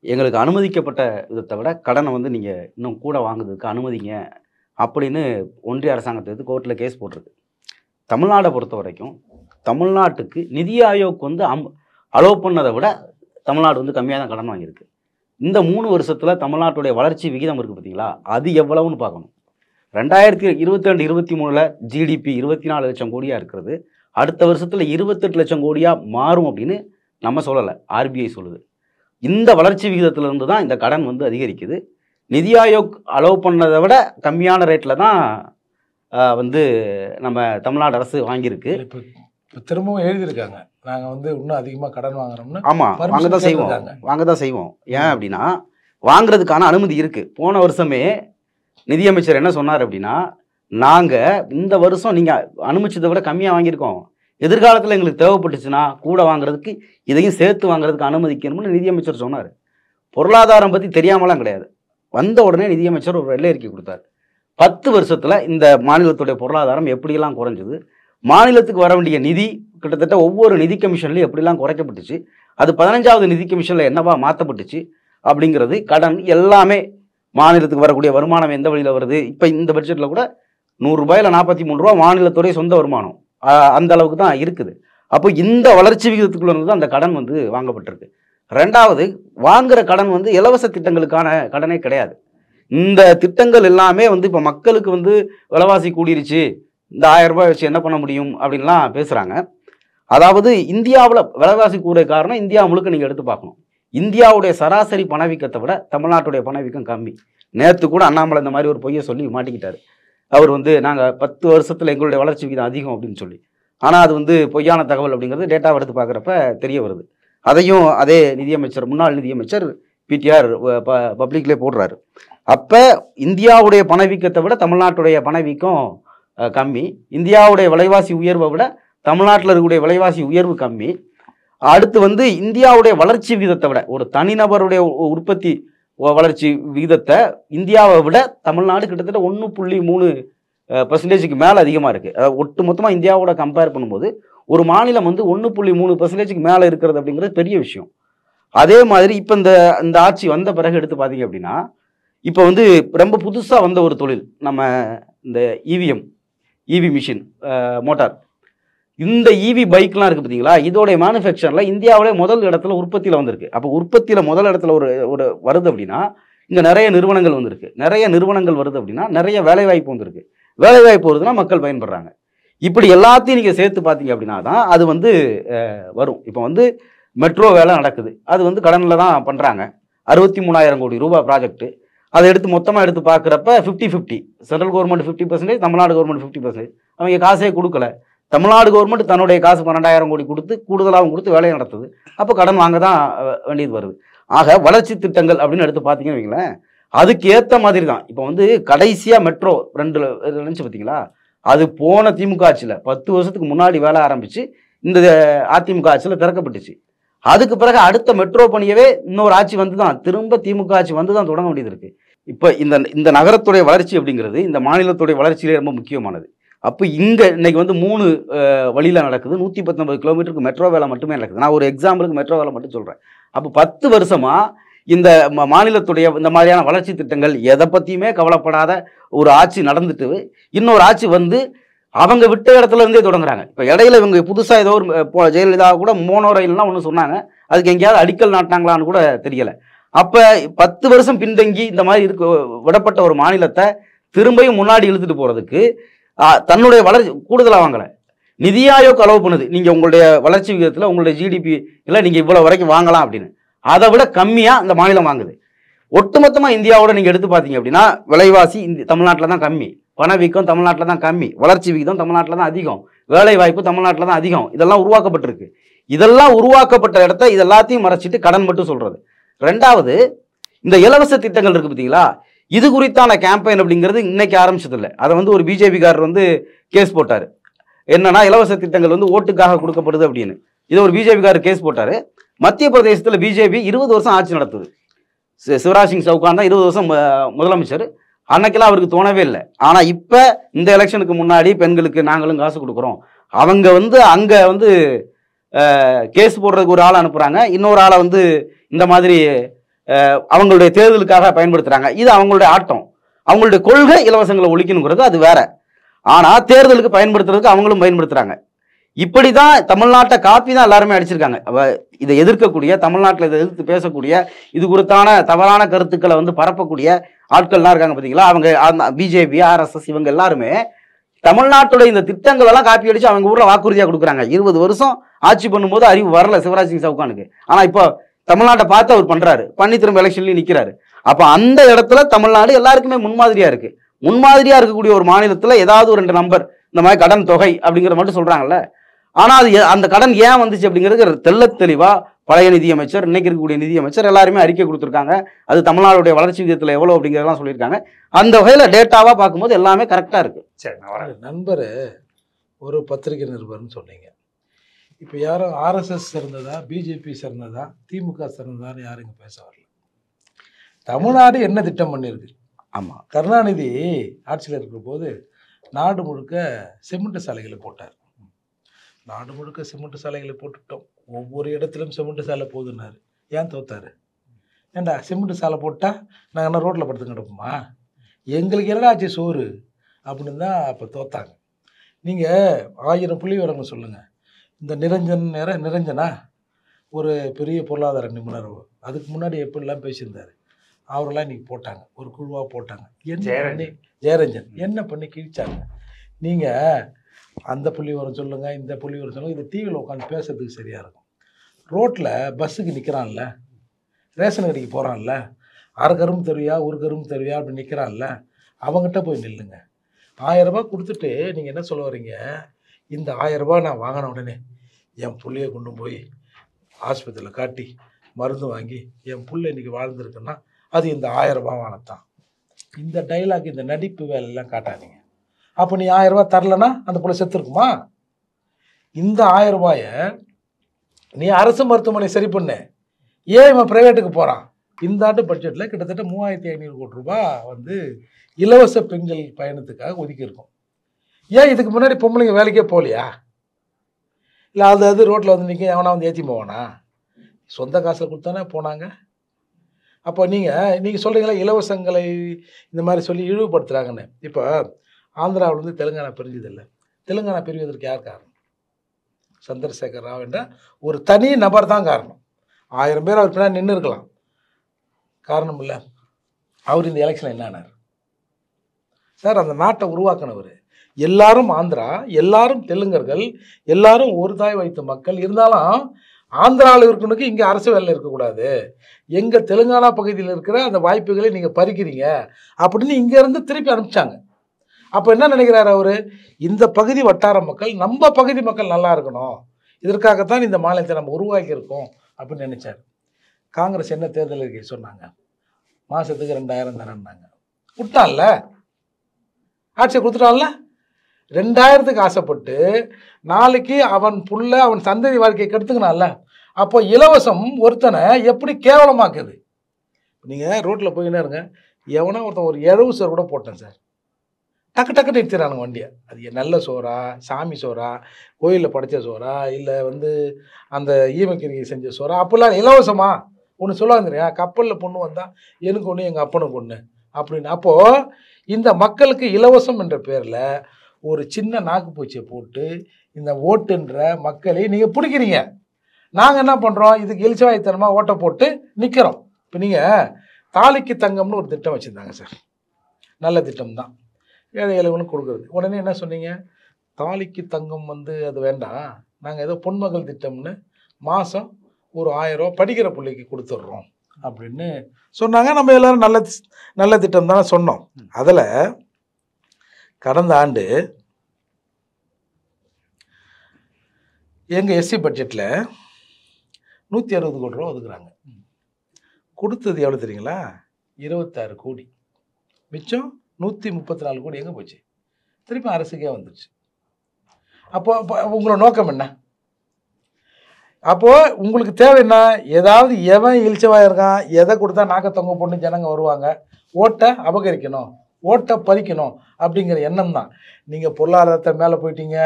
எங்களுக்கு அனுமதிக்கப்பட்ட விதத்தை விட கடனை வந்து நீங்கள் இன்னும் கூட வாங்குறதுக்கு அனுமதிங்க அப்படின்னு ஒன்றிய அரசாங்கத்தை கோர்ட்டில் கேஸ் போட்டிருக்கு. தமிழ்நாடை பொறுத்த வரைக்கும் தமிழ்நாட்டுக்கு நிதி ஆயோக் வந்து அலோவ் பண்ணதை விட தமிழ்நாடு வந்து கம்மியாக தான் கடன் வாங்கியிருக்கு. இந்த 3 வருஷத்தில் தமிழ்நாட்டுடைய வளர்ச்சி விகிதம் இருக்குது பார்த்தீங்களா, அது எவ்வளவுன்னு பார்க்கணும். 2022-23 ஜிடிபி 24 லட்சம் கோடியாக இருக்கிறது, அடுத்த வருஷத்தில் 28 லட்சம் கோடியாக மாறும் அப்படின்னு நம்ம சொல்லலை, ஆர்பிஐ சொல்லுது. இந்த வளர்ச்சி விகிதத்திலிருந்து தான் இந்த கடன் வந்து அதிகரிக்குது. நிதி ஆயோக் அலோவ் பண்ணதை விட கம்மியான ரேட்டில் தான் வந்து நம்ம தமிழ்நாடு அரசு வாங்கியிருக்கு. இப்போ திரும்பவும் எழுதியிருக்காங்க, நாங்கள் வந்து இன்னும் அதிகமாக கடன் வாங்குறோம்னு. ஆமாம், வாங்க தான் செய்வோம். ஏன் அப்படின்னா வாங்குறதுக்கான அனுமதி இருக்குது. போன வருஷமே நிதியமைச்சர் என்ன சொன்னார் அப்படின்னா, நாங்கள் இந்த வருஷம் நீங்கள் அனுமதிச்சதை விட கம்மியாக வாங்கியிருக்கோம், எதிர்காலத்தில் எங்களுக்கு தேவைப்பட்டுச்சுன்னா கூட வாங்குறதுக்கு இதையும் சேர்த்து வாங்குறதுக்கு அனுமதிக்கணும்னு நிதியமைச்சர் சொன்னார். பொருளாதாரம் பற்றி தெரியாமலாம் கிடையாது, வந்த உடனே நிதியமைச்சர் ஒரு வெள்ளை அறிக்கை கொடுத்தார். 10 வருஷத்தில் இந்த மாநிலத்துடைய பொருளாதாரம் எப்படியெல்லாம் குறைஞ்சிது, மாநிலத்துக்கு வர வேண்டிய நிதி கிட்டத்தட்ட ஒவ்வொரு நிதி கமிஷன்லையும் எப்படிலாம் குறைக்கப்பட்டுச்சு, அது 15வது நிதி கமிஷனில் என்னவா மாற்றப்பட்டுச்சு அப்படிங்கிறது, கடன் எல்லாமே, மாநிலத்துக்கு வரக்கூடிய வருமானம் எந்த வழியில் வருது. இப்போ இந்த பட்ஜெட்டில் கூட 100 ரூபாயில் 43 ரூபா மாநிலத்துடைய சொந்த வருமானம், அந்த அளவுக்கு தான் இருக்குது. அப்போ இந்த வளர்ச்சி விகிதத்துக்குள்ள இருந்து தான் அந்த கடன் வந்து வாங்கப்பட்டிருக்கு. ரெண்டாவது, வாங்குகிற கடன் வந்து இலவச திட்டங்களுக்கான கடனே கிடையாது. இந்த திட்டங்கள் எல்லாமே வந்து இப்போ மக்களுக்கு வந்து விலைவாசி கூடிருச்சு, இந்த 1000 ரூபாய் வச்சு என்ன பண்ண முடியும் அப்படின்லாம் பேசுகிறாங்க. அதாவது இந்தியாவில் விலைவாசி கூடிய காரணம் இந்தியா முழுக்க நீங்கள் எடுத்து பார்க்கணும். இந்தியாவுடைய சராசரி பணவீக்கத்தை விட தமிழ்நாட்டுடைய பணவீக்கம் கம்மி. நேற்று கூட அண்ணாமலை இந்த மாதிரி ஒரு பொய்யை சொல்லி மாட்டிக்கிட்டார். அவர் வந்து நாங்கள் 10 வருஷத்தில் எங்களுடைய வளர்ச்சி விகிதம் அதிகம் அப்படின்னு சொல்லி, ஆனால் அது வந்து பொய்யான தகவல் அப்படிங்கிறது டேட்டாவை எடுத்து பார்க்குறப்ப தெரிய வருது. அதையும் அதே நிதியமைச்சர், முன்னாள் நிதியமைச்சர் பிடிஆர் பப்ளிக்லேயே போடுறாரு. அப்போ இந்தியாவுடைய பணவீக்கத்தை விட தமிழ்நாட்டுடைய பணவீக்கம் கம்மி, இந்தியாவுடைய விலைவாசி உயர்வை விட தமிழ்நாட்டில் இருக்கக்கூடிய விலைவாசி உயர்வு கம்மி. அடுத்து வந்து இந்தியாவுடைய வளர்ச்சி விகிதத்தை விட, ஒரு தனிநபருடைய உற்பத்தி வளர்ச்சி விகிதத்தை இந்தியாவை விட தமிழ்நாடு கிட்டத்தட்ட 1.3% மேலே அதிகமாக இருக்குது. அதாவது ஒட்டு மொத்தமாக இந்தியாவோட கம்பேர் பண்ணும்போது ஒரு மாநிலம் வந்து 1.3% மேலே இருக்கிறது அப்படிங்கிறது பெரிய விஷயம். அதே மாதிரி இப்போ இந்த ஆட்சி வந்த பிறகு எடுத்து பார்த்தீங்க அப்படின்னா இப்போ வந்து ரொம்ப புதுசாக வந்த ஒரு தொழில் நம்ம இந்த இவி மிஷின் மோட்டார், இந்த இவி பைக்லாம் இருக்குது பார்த்தீங்களா, இதோடைய மேனுஃபேக்சரில் இந்தியாவிலே முதல் இடத்துல உற்பத்தியில் வந்திருக்கு. அப்போ உற்பத்தியில் முதல் இடத்துல ஒரு வருது அப்படின்னா இங்கே நிறைய நிறுவனங்கள் வந்திருக்கு. நிறைய நிறுவனங்கள் வருது அப்படின்னா நிறைய வேலைவாய்ப்பு வந்திருக்கு. வேலைவாய்ப்பு வருதுன்னா மக்கள் பயன்படுறாங்க. இப்படி எல்லாத்தையும் நீங்கள் சேர்த்து பார்த்தீங்க அப்படின்னா தான் அது வந்து வரும். இப்போ வந்து மெட்ரோ வேலை நடக்குது, அது வந்து கடனில் தான் பண்ணுறாங்க. 63,000 கோடி ரூபாய் ப்ராஜெக்ட்டு. அதை எடுத்து மொத்தமாக எடுத்து பார்க்குறப்ப 50-50, சென்ட்ரல் கவர்மெண்ட் 50%, தமிழ்நாடு கவர்மெண்ட் 50%. அவங்க காசே கொடுக்கல. தமிழ்நாடு கவர்மெண்ட் தன்னுடைய காசு 12,000 கோடி கொடுத்து கூடுதலாகவும் கொடுத்து வேலையை நடத்துது. அப்போ கடன் வாங்க தான் வேண்டியது வருது. ஆக வளர்ச்சி திட்டங்கள் அப்படின்னு எடுத்து பார்த்தீங்கன்னு வைங்களேன், அதுக்கு ஏற்ற மாதிரி தான். இப்போ வந்து கடைசியாக மெட்ரோ 2 நினச்சி பார்த்தீங்களா, அது போன திமுக ஆட்சியில் 10 வருஷத்துக்கு முன்னாடி வேலை ஆரம்பித்து இந்த அதிமுக ஆட்சியில் திறக்கப்பட்டுச்சு. அதுக்கு பிறகு அடுத்த மெட்ரோ பணியவே இன்னொரு ஆட்சி வந்து தான் திரும்ப திமுக ஆட்சி வந்து தான் தொடங்க வேண்டியது இருக்குது. இப்போ இந்த நகரத்துடைய வளர்ச்சி அப்படிங்கிறது இந்த மாநிலத்துடைய வளர்ச்சியிலே ரொம்ப முக்கியமானது. அப்போ இன்னைக்கு வந்து 3 வழியில் நடக்குது. 119 கிலோமீட்டருக்கு மெட்ரோ வேலை மட்டுமே நடக்குது. நான் ஒரு எக்ஸாம்பிளுக்கு மெட்ரோ வேலை மட்டும் சொல்கிறேன். அப்போ 10 வருஷமாக இந்த மாநிலத்துடைய இந்த மாதிரியான வளர்ச்சி திட்டங்கள் எதை பற்றியுமே கவலைப்படாத ஒரு ஆட்சி நடந்துட்டு இன்னொரு ஆட்சி வந்து அவங்க விட்ட இடத்துல இருந்தே தொடங்குறாங்க. இப்போ இடையில இவங்க புதுசாக ஏதோ ஒரு ஜெயலலிதா கூட மோனோ ரயில்லாம் ஒன்று சொன்னாங்க, அதுக்கு எங்கேயாவது அடிக்கல் நாட்டினாங்களான்னு கூட தெரியலை. அப்போ 10 வருஷம் பின்தங்கி இந்த மாதிரி விடப்பட்ட ஒரு மாநிலத்தை திரும்பியும் முன்னாடி இழுத்துட்டு போகிறதுக்கு தன்னுடைய வளர்ச்சி கூடுதலாக வாங்கலை. நிதி ஆயோக் அலோவ் பண்ணுது, நீங்கள் உங்களுடைய வளர்ச்சி விகிதத்தில் உங்களுடைய ஜிடிபி இல்லை நீங்கள் இவ்வளோ வரைக்கும் வாங்கலாம் அப்படின்னு. அதை விட கம்மியாக இந்த மாநிலம் வாங்குது. ஒட்டுமொத்தமாக இந்தியாவோட நீங்கள் எடுத்து பார்த்தீங்க அப்படின்னா விலைவாசி தமிழ்நாட்டில் தான் கம்மி, பணவீக்கம் தமிழ்நாட்டில் தான் கம்மி, வளர்ச்சி விகிதம் தமிழ்நாட்டில் தான் அதிகம், வேலை வாய்ப்பு தமிழ்நாட்டில் தான் அதிகம். இதெல்லாம் உருவாக்கப்பட்டிருக்கு. இதெல்லாம் உருவாக்கப்பட்ட இடத்த இது எல்லாத்தையும் மறைச்சிட்டு கடன் மட்டும் சொல்கிறது. ரெண்டாவது, இந்த இலவச திட்டங்கள் இருக்குது பார்த்தீங்களா, இது குறித்தான கேம்பெயின் அப்படிங்கிறது இன்னைக்கு ஆரம்பிச்சதில்லை. அதை வந்து ஒரு பிஜேபிக்காரர் வந்து கேஸ் போட்டார். என்னன்னா இலவச திட்டங்கள் வந்து ஓட்டுக்காக கொடுக்கப்படுது அப்படின்னு. இதை ஒரு பிஜேபிக்காரர் கேஸ் போட்டார். மத்திய பிரதேசத்தில் பிஜேபி 20 வருஷம் ஆட்சி நடத்துது. சிவராஜ் சிங் சவுகான் தான் 20 வருஷம் முதலமைச்சர். அன்னைக்கெல்லாம் அவருக்கு தோணவே இல்லை. ஆனால் இப்போ இந்த எலெக்ஷனுக்கு முன்னாடி பெண்களுக்கு நாங்களும் காசு கொடுக்குறோம், அவங்க வந்து அங்கே வந்து கேஸ் போடுறதுக்கு ஒரு ஆளை அனுப்புகிறாங்க, இன்னொரு ஆளை வந்து இந்த மாதிரி அவங்களுடைய தேர்தலுக்காக பயன்படுத்துகிறாங்க. இது அவங்களுடைய ஆட்டம். அவங்களுடைய கொள்கை இலவசங்களை ஒழிக்கணுங்கிறது அது வேற. ஆனால் தேர்தலுக்கு பயன்படுத்துறதுக்கு அவங்களும் பயன்படுத்துகிறாங்க. இப்படி தான் தமிழ்நாட்டை காப்பி தான் எல்லாருமே அடிச்சிருக்காங்க. இதை எதிர்க்கக்கூடிய, தமிழ்நாட்டில் இதை எதிர்த்து பேசக்கூடிய, இது குறித்தான தவறான கருத்துக்களை வந்து பரப்பக்கூடிய ஆட்கள்லாம் இருக்காங்க பார்த்தீங்களா, அவங்க பிஜேபி, ஆர்எஸ்எஸ் இவங்க எல்லாருமே தமிழ்நாட்டுடைய இந்த திட்டங்கள் எல்லாம் காப்பி அடிச்சு அவங்க ஊரில் வாக்குறுதியாக கொடுக்குறாங்க. 20 வருஷம் ஆட்சி பண்ணும்போது அறிவு வரல சிவராஜ் சிங் சவுகானுக்கு. ஆனால் இப்போ தமிழ்நாட்டை பார்த்து அவர் பண்ணுறாரு, பண்ணி திரும்ப எலெக்ஷன்லையும் நிற்கிறாரு. அப்போ அந்த இடத்துல தமிழ்நாடு எல்லாருக்குமே முன்மாதிரியாக இருக்குது. முன்மாதிரியாக இருக்கக்கூடிய ஒரு மாநிலத்தில் ஏதாவது ஒரு 2 நம்பர் இந்த மாதிரி கடன் தொகை அப்படிங்கிற மட்டும் சொல்கிறாங்கல்ல. ஆனால் அது அந்த கடன் ஏன் வந்துச்சு அப்படிங்கிறது தெள்ள தெளிவாக பழைய நிதியமைச்சர், இன்னைக்கு இருக்கக்கூடிய நிதியமைச்சர் எல்லாருமே அறிக்கை கொடுத்துருக்காங்க. அது தமிழ்நாடுடைய வளர்ச்சி விகிதத்தில் எவ்வளோ அப்படிங்கிறதெல்லாம் சொல்லியிருக்காங்க. அந்த வகையில் டேட்டாவாக பார்க்கும்போது எல்லாமே கரெக்டாக இருக்குது. சரி, நண்பர் ஒரு பத்திரிகை நிருபர்னு சொன்னீங்க. இப்போ யாரும் ஆர்எஸ்எஸ் சேர்ந்ததா, பிஜேபி சேர்ந்ததா, திமுக சேர்ந்ததான்னு யாரும் இங்கே பேச வரல. தமிழ்நாடு என்ன திட்டம் பண்ணியிருக்கு? ஆமாம், கருணாநிதி ஆட்சியில் இருக்கிற போது நாடு முழுக்க சிமெண்ட் சாலைகளை போட்டார். நாடு முழுக்க சிமெண்ட் சாலைகளை போட்டுட்டோம், ஒவ்வொரு இடத்துலையும் சிமெண்ட் சாலை போதுன்னாரு. ஏன் தோத்தாரு? ஏண்டா சிமெண்ட் சாலை போட்டால் நாங்கள் என்ன ரோட்டில் படுத்து கிடப்போமா? எங்களுக்கு என்னடா ஆச்சு சோறு அப்படின்னு தான் அப்போ தோத்தாங்க. நீங்கள் 1000 புள்ளி விவரங்க சொல்லுங்கள். இந்த நிரஞ்சனா ஒரு பெரிய பொருளாதார நிபுணர், அதுக்கு முன்னாடி எப்படிலாம் பேசியிருந்தார், அவரெல்லாம் இன்றைக்கி போட்டாங்க, ஒரு குழுவாக போட்டாங்க. ஜெயரஞ்சன் என்ன பண்ணி கிழிச்சாங்க. நீங்கள் அந்த புள்ளி விவரம் சொல்லுங்கள், இந்த புள்ளி விவரம் சொல்லுங்கள். இது டிவியில் உட்காந்து பேசுறதுக்கு சரியாக இருக்கும். ரோட்டில் பஸ்ஸுக்கு நிற்கிறான்ல, ரேஷன் கடைக்கு போகிறான்ல, அரை கரும்பு தருவியா ஒரு கரும்பு தருவியா அப்படின்னு நிற்கிறான்ல, அவங்ககிட்ட போய் நில்லுங்க. 1000 ரூபாய் கொடுத்துட்டு நீங்கள் என்ன சொல்ல வரீங்க, இந்த 1000 ரூபாய் நான் வாங்கின உடனே என் புள்ளையை கொண்டு போய் ஆஸ்பத்திரியில் காட்டி மருந்து வாங்கி என் புள்ளை இன்றைக்கி வாழ்ந்துருக்குன்னா அது இந்த 1000 ரூபாய் வாங்கத்தான். இந்த டைலாக், இந்த நடிப்பு வேலையெல்லாம் காட்டாதீங்க. அப்போ நீ 1000 ரூபாய் தரலன்னா அந்த புள்ளை செத்துருக்குமா? இந்த 1000 ரூபாயை நீ அரசு மருத்துவமனை சரி பண்ணு, ஏன் இவன் ப்ரைவேட்டுக்கு போகிறான்? இந்த ஆண்டு பட்ஜெட்டில் கிட்டத்தட்ட 3500 கோடி ரூபாய் வந்து இலவச பெண்கள் பயணத்துக்காக ஒதுக்கியிருக்கோம். ஏன் இதுக்கு முன்னாடி பொம்பளைங்க வேலைக்கே போகலையா? இல்லை அது ரோட்டில் வந்து நிற்க எவனா வந்து ஏற்றி போவானா? சொந்த காசில் கொடுத்தானே போனாங்க. அப்போ நீங்கள் சொல்கிறீங்களா இலவசங்களை இந்த மாதிரி சொல்லி இழிவுபடுத்துகிறாங்கன்னு. இப்போ ஆந்திராவிலேருந்து தெலுங்கானா பிரிஞ்சதில்லை. தெலுங்கானா பிரிவதற்கு யார் காரணம்? சந்திரசேகர் ராவ் என்ற ஒரு தனி நபர் தான் காரணம். 1000 பேர் அவர் பின்னாடி நின்று இருக்கலாம், காரணம் இல்லை. அவர் இந்த எலெக்ஷனில் என்ன ஆனார் சார்? அந்த நாட்டை உருவாக்கினவர். எல்லாரும் ஆந்திரா, எல்லாரும் தெலுங்கர்கள், எல்லாரும் ஒரு தாய் வைத்த மக்கள். இருந்தாலும் ஆந்திராவில் இருக்கணுக்கு இங்கே அரசு வேலை இருக்கக்கூடாது, எங்கள் தெலுங்கானா பகுதியில் இருக்கிற அந்த வாய்ப்புகளை நீங்கள் பறிக்கிறீங்க அப்படின்னு இங்கேருந்து திருப்பி அனுப்பிச்சாங்க. அப்போ என்ன நினைக்கிறார் அவர்? இந்த பகுதி வட்டார மக்கள், நம்ம பகுதி மக்கள் நல்லா இருக்கணும், இதற்காகத்தான் இந்த மாநிலத்தை நம்ம உருவாக்கியிருக்கோம் அப்படின்னு நினைச்சார். காங்கிரஸ் என்ன தேர்தல் அறிக்கை சொன்னாங்க? மாதத்துக்கு 2000 தரேன்னாங்க. விட்டான்ல, ஆட்சியை கொடுத்துட்டான்ல. 2000க்கு ஆசைப்பட்டு நாளைக்கு அவன் புள்ள அவன் சந்ததி வாழ்க்கையை கெடுத்துக்கனால. அப்போ இலவசம் ஒருத்தனை எப்படி கேவலமாக்குது? நீங்கள் ரோட்டில் போயின்னே இருங்க, எவனா ஒருத்தன் ஒரு 70 சோறு கூட போட்டேன் சார், டக்கு டக்குன்னு எடுத்துறானுங்க வண்டியை. அது நல்ல சோறா, சாமி சோறா, கோயிலில் படைச்ச சோறா, இல்லை அந்த ஈமக்கிரியை செஞ்ச சோறா? அப்போல்லாம் இலவசமா ஒன்று சொல்லுவாங்க தெரியா, கப்பலில் பொண்ணு வந்தால் எனக்கு ஒன்று எங்கள் அப்பனுக்கு ஒன்று அப்படின்னு. அப்போது இந்த மக்களுக்கு இலவசம் என்ற பேரில் ஒரு சின்ன நாக்குப்பூச்சியை போட்டு இந்த ஓட்டுன்ற மக்களை நீங்கள் பிடிக்கிறீங்க. நாங்கள் என்ன பண்ணுறோம்? இதுக்கு எழுச்சிவாய்த்தனமாக ஓட்டை போட்டு நிற்கிறோம். இப்போ நீங்கள் தாலிக்கு தங்கம்னு ஒரு திட்டம் வச்சுருந்தாங்க சார், நல்ல திட்டம் தான், ஏழை எளியவனுக்கு கொடுக்குறது. உடனே என்ன சொன்னீங்க? தாலிக்கு தங்கம் அது வேண்டாம், நாங்கள் ஏதோ பொன்மகள் திட்டம்னு மாதம் ஒரு 1000 ரூபா படிக்கிற பிள்ளைக்கு கொடுத்துட்றோம் அப்படின்னு சொன்னாங்க. நம்ம எல்லோரும் நல்ல திட்டம் தானே சொன்னோம். அதில் கடந்த ஆண்டு எங்கள் எஸ்சி பட்ஜெட்டில் 160 கோடி ரூபா ஒதுக்குறாங்க. கொடுத்தது எவ்வளோ தெரியுங்களா? 26 கோடி. மிச்சம் 134 கோடி எங்கே போச்சு? திருப்பி அரசுக்கே வந்துடுச்சு. அப்போ உங்களோட நோக்கம் என்ன? அப்போது உங்களுக்கு தேவை என்ன? ஏதாவது எவன் இழிச்சவாக இருக்கான், எதை கொடுத்தா நாக்க தொங்க போட்டு ஜனங்க வருவாங்க, ஓட்டை அபகரிக்கணும், ஓட்டை பறிக்கணும் அப்படிங்கிற எண்ணம் தான். நீங்கள் பொருளாதாரத்தை மேலே போயிட்டீங்க,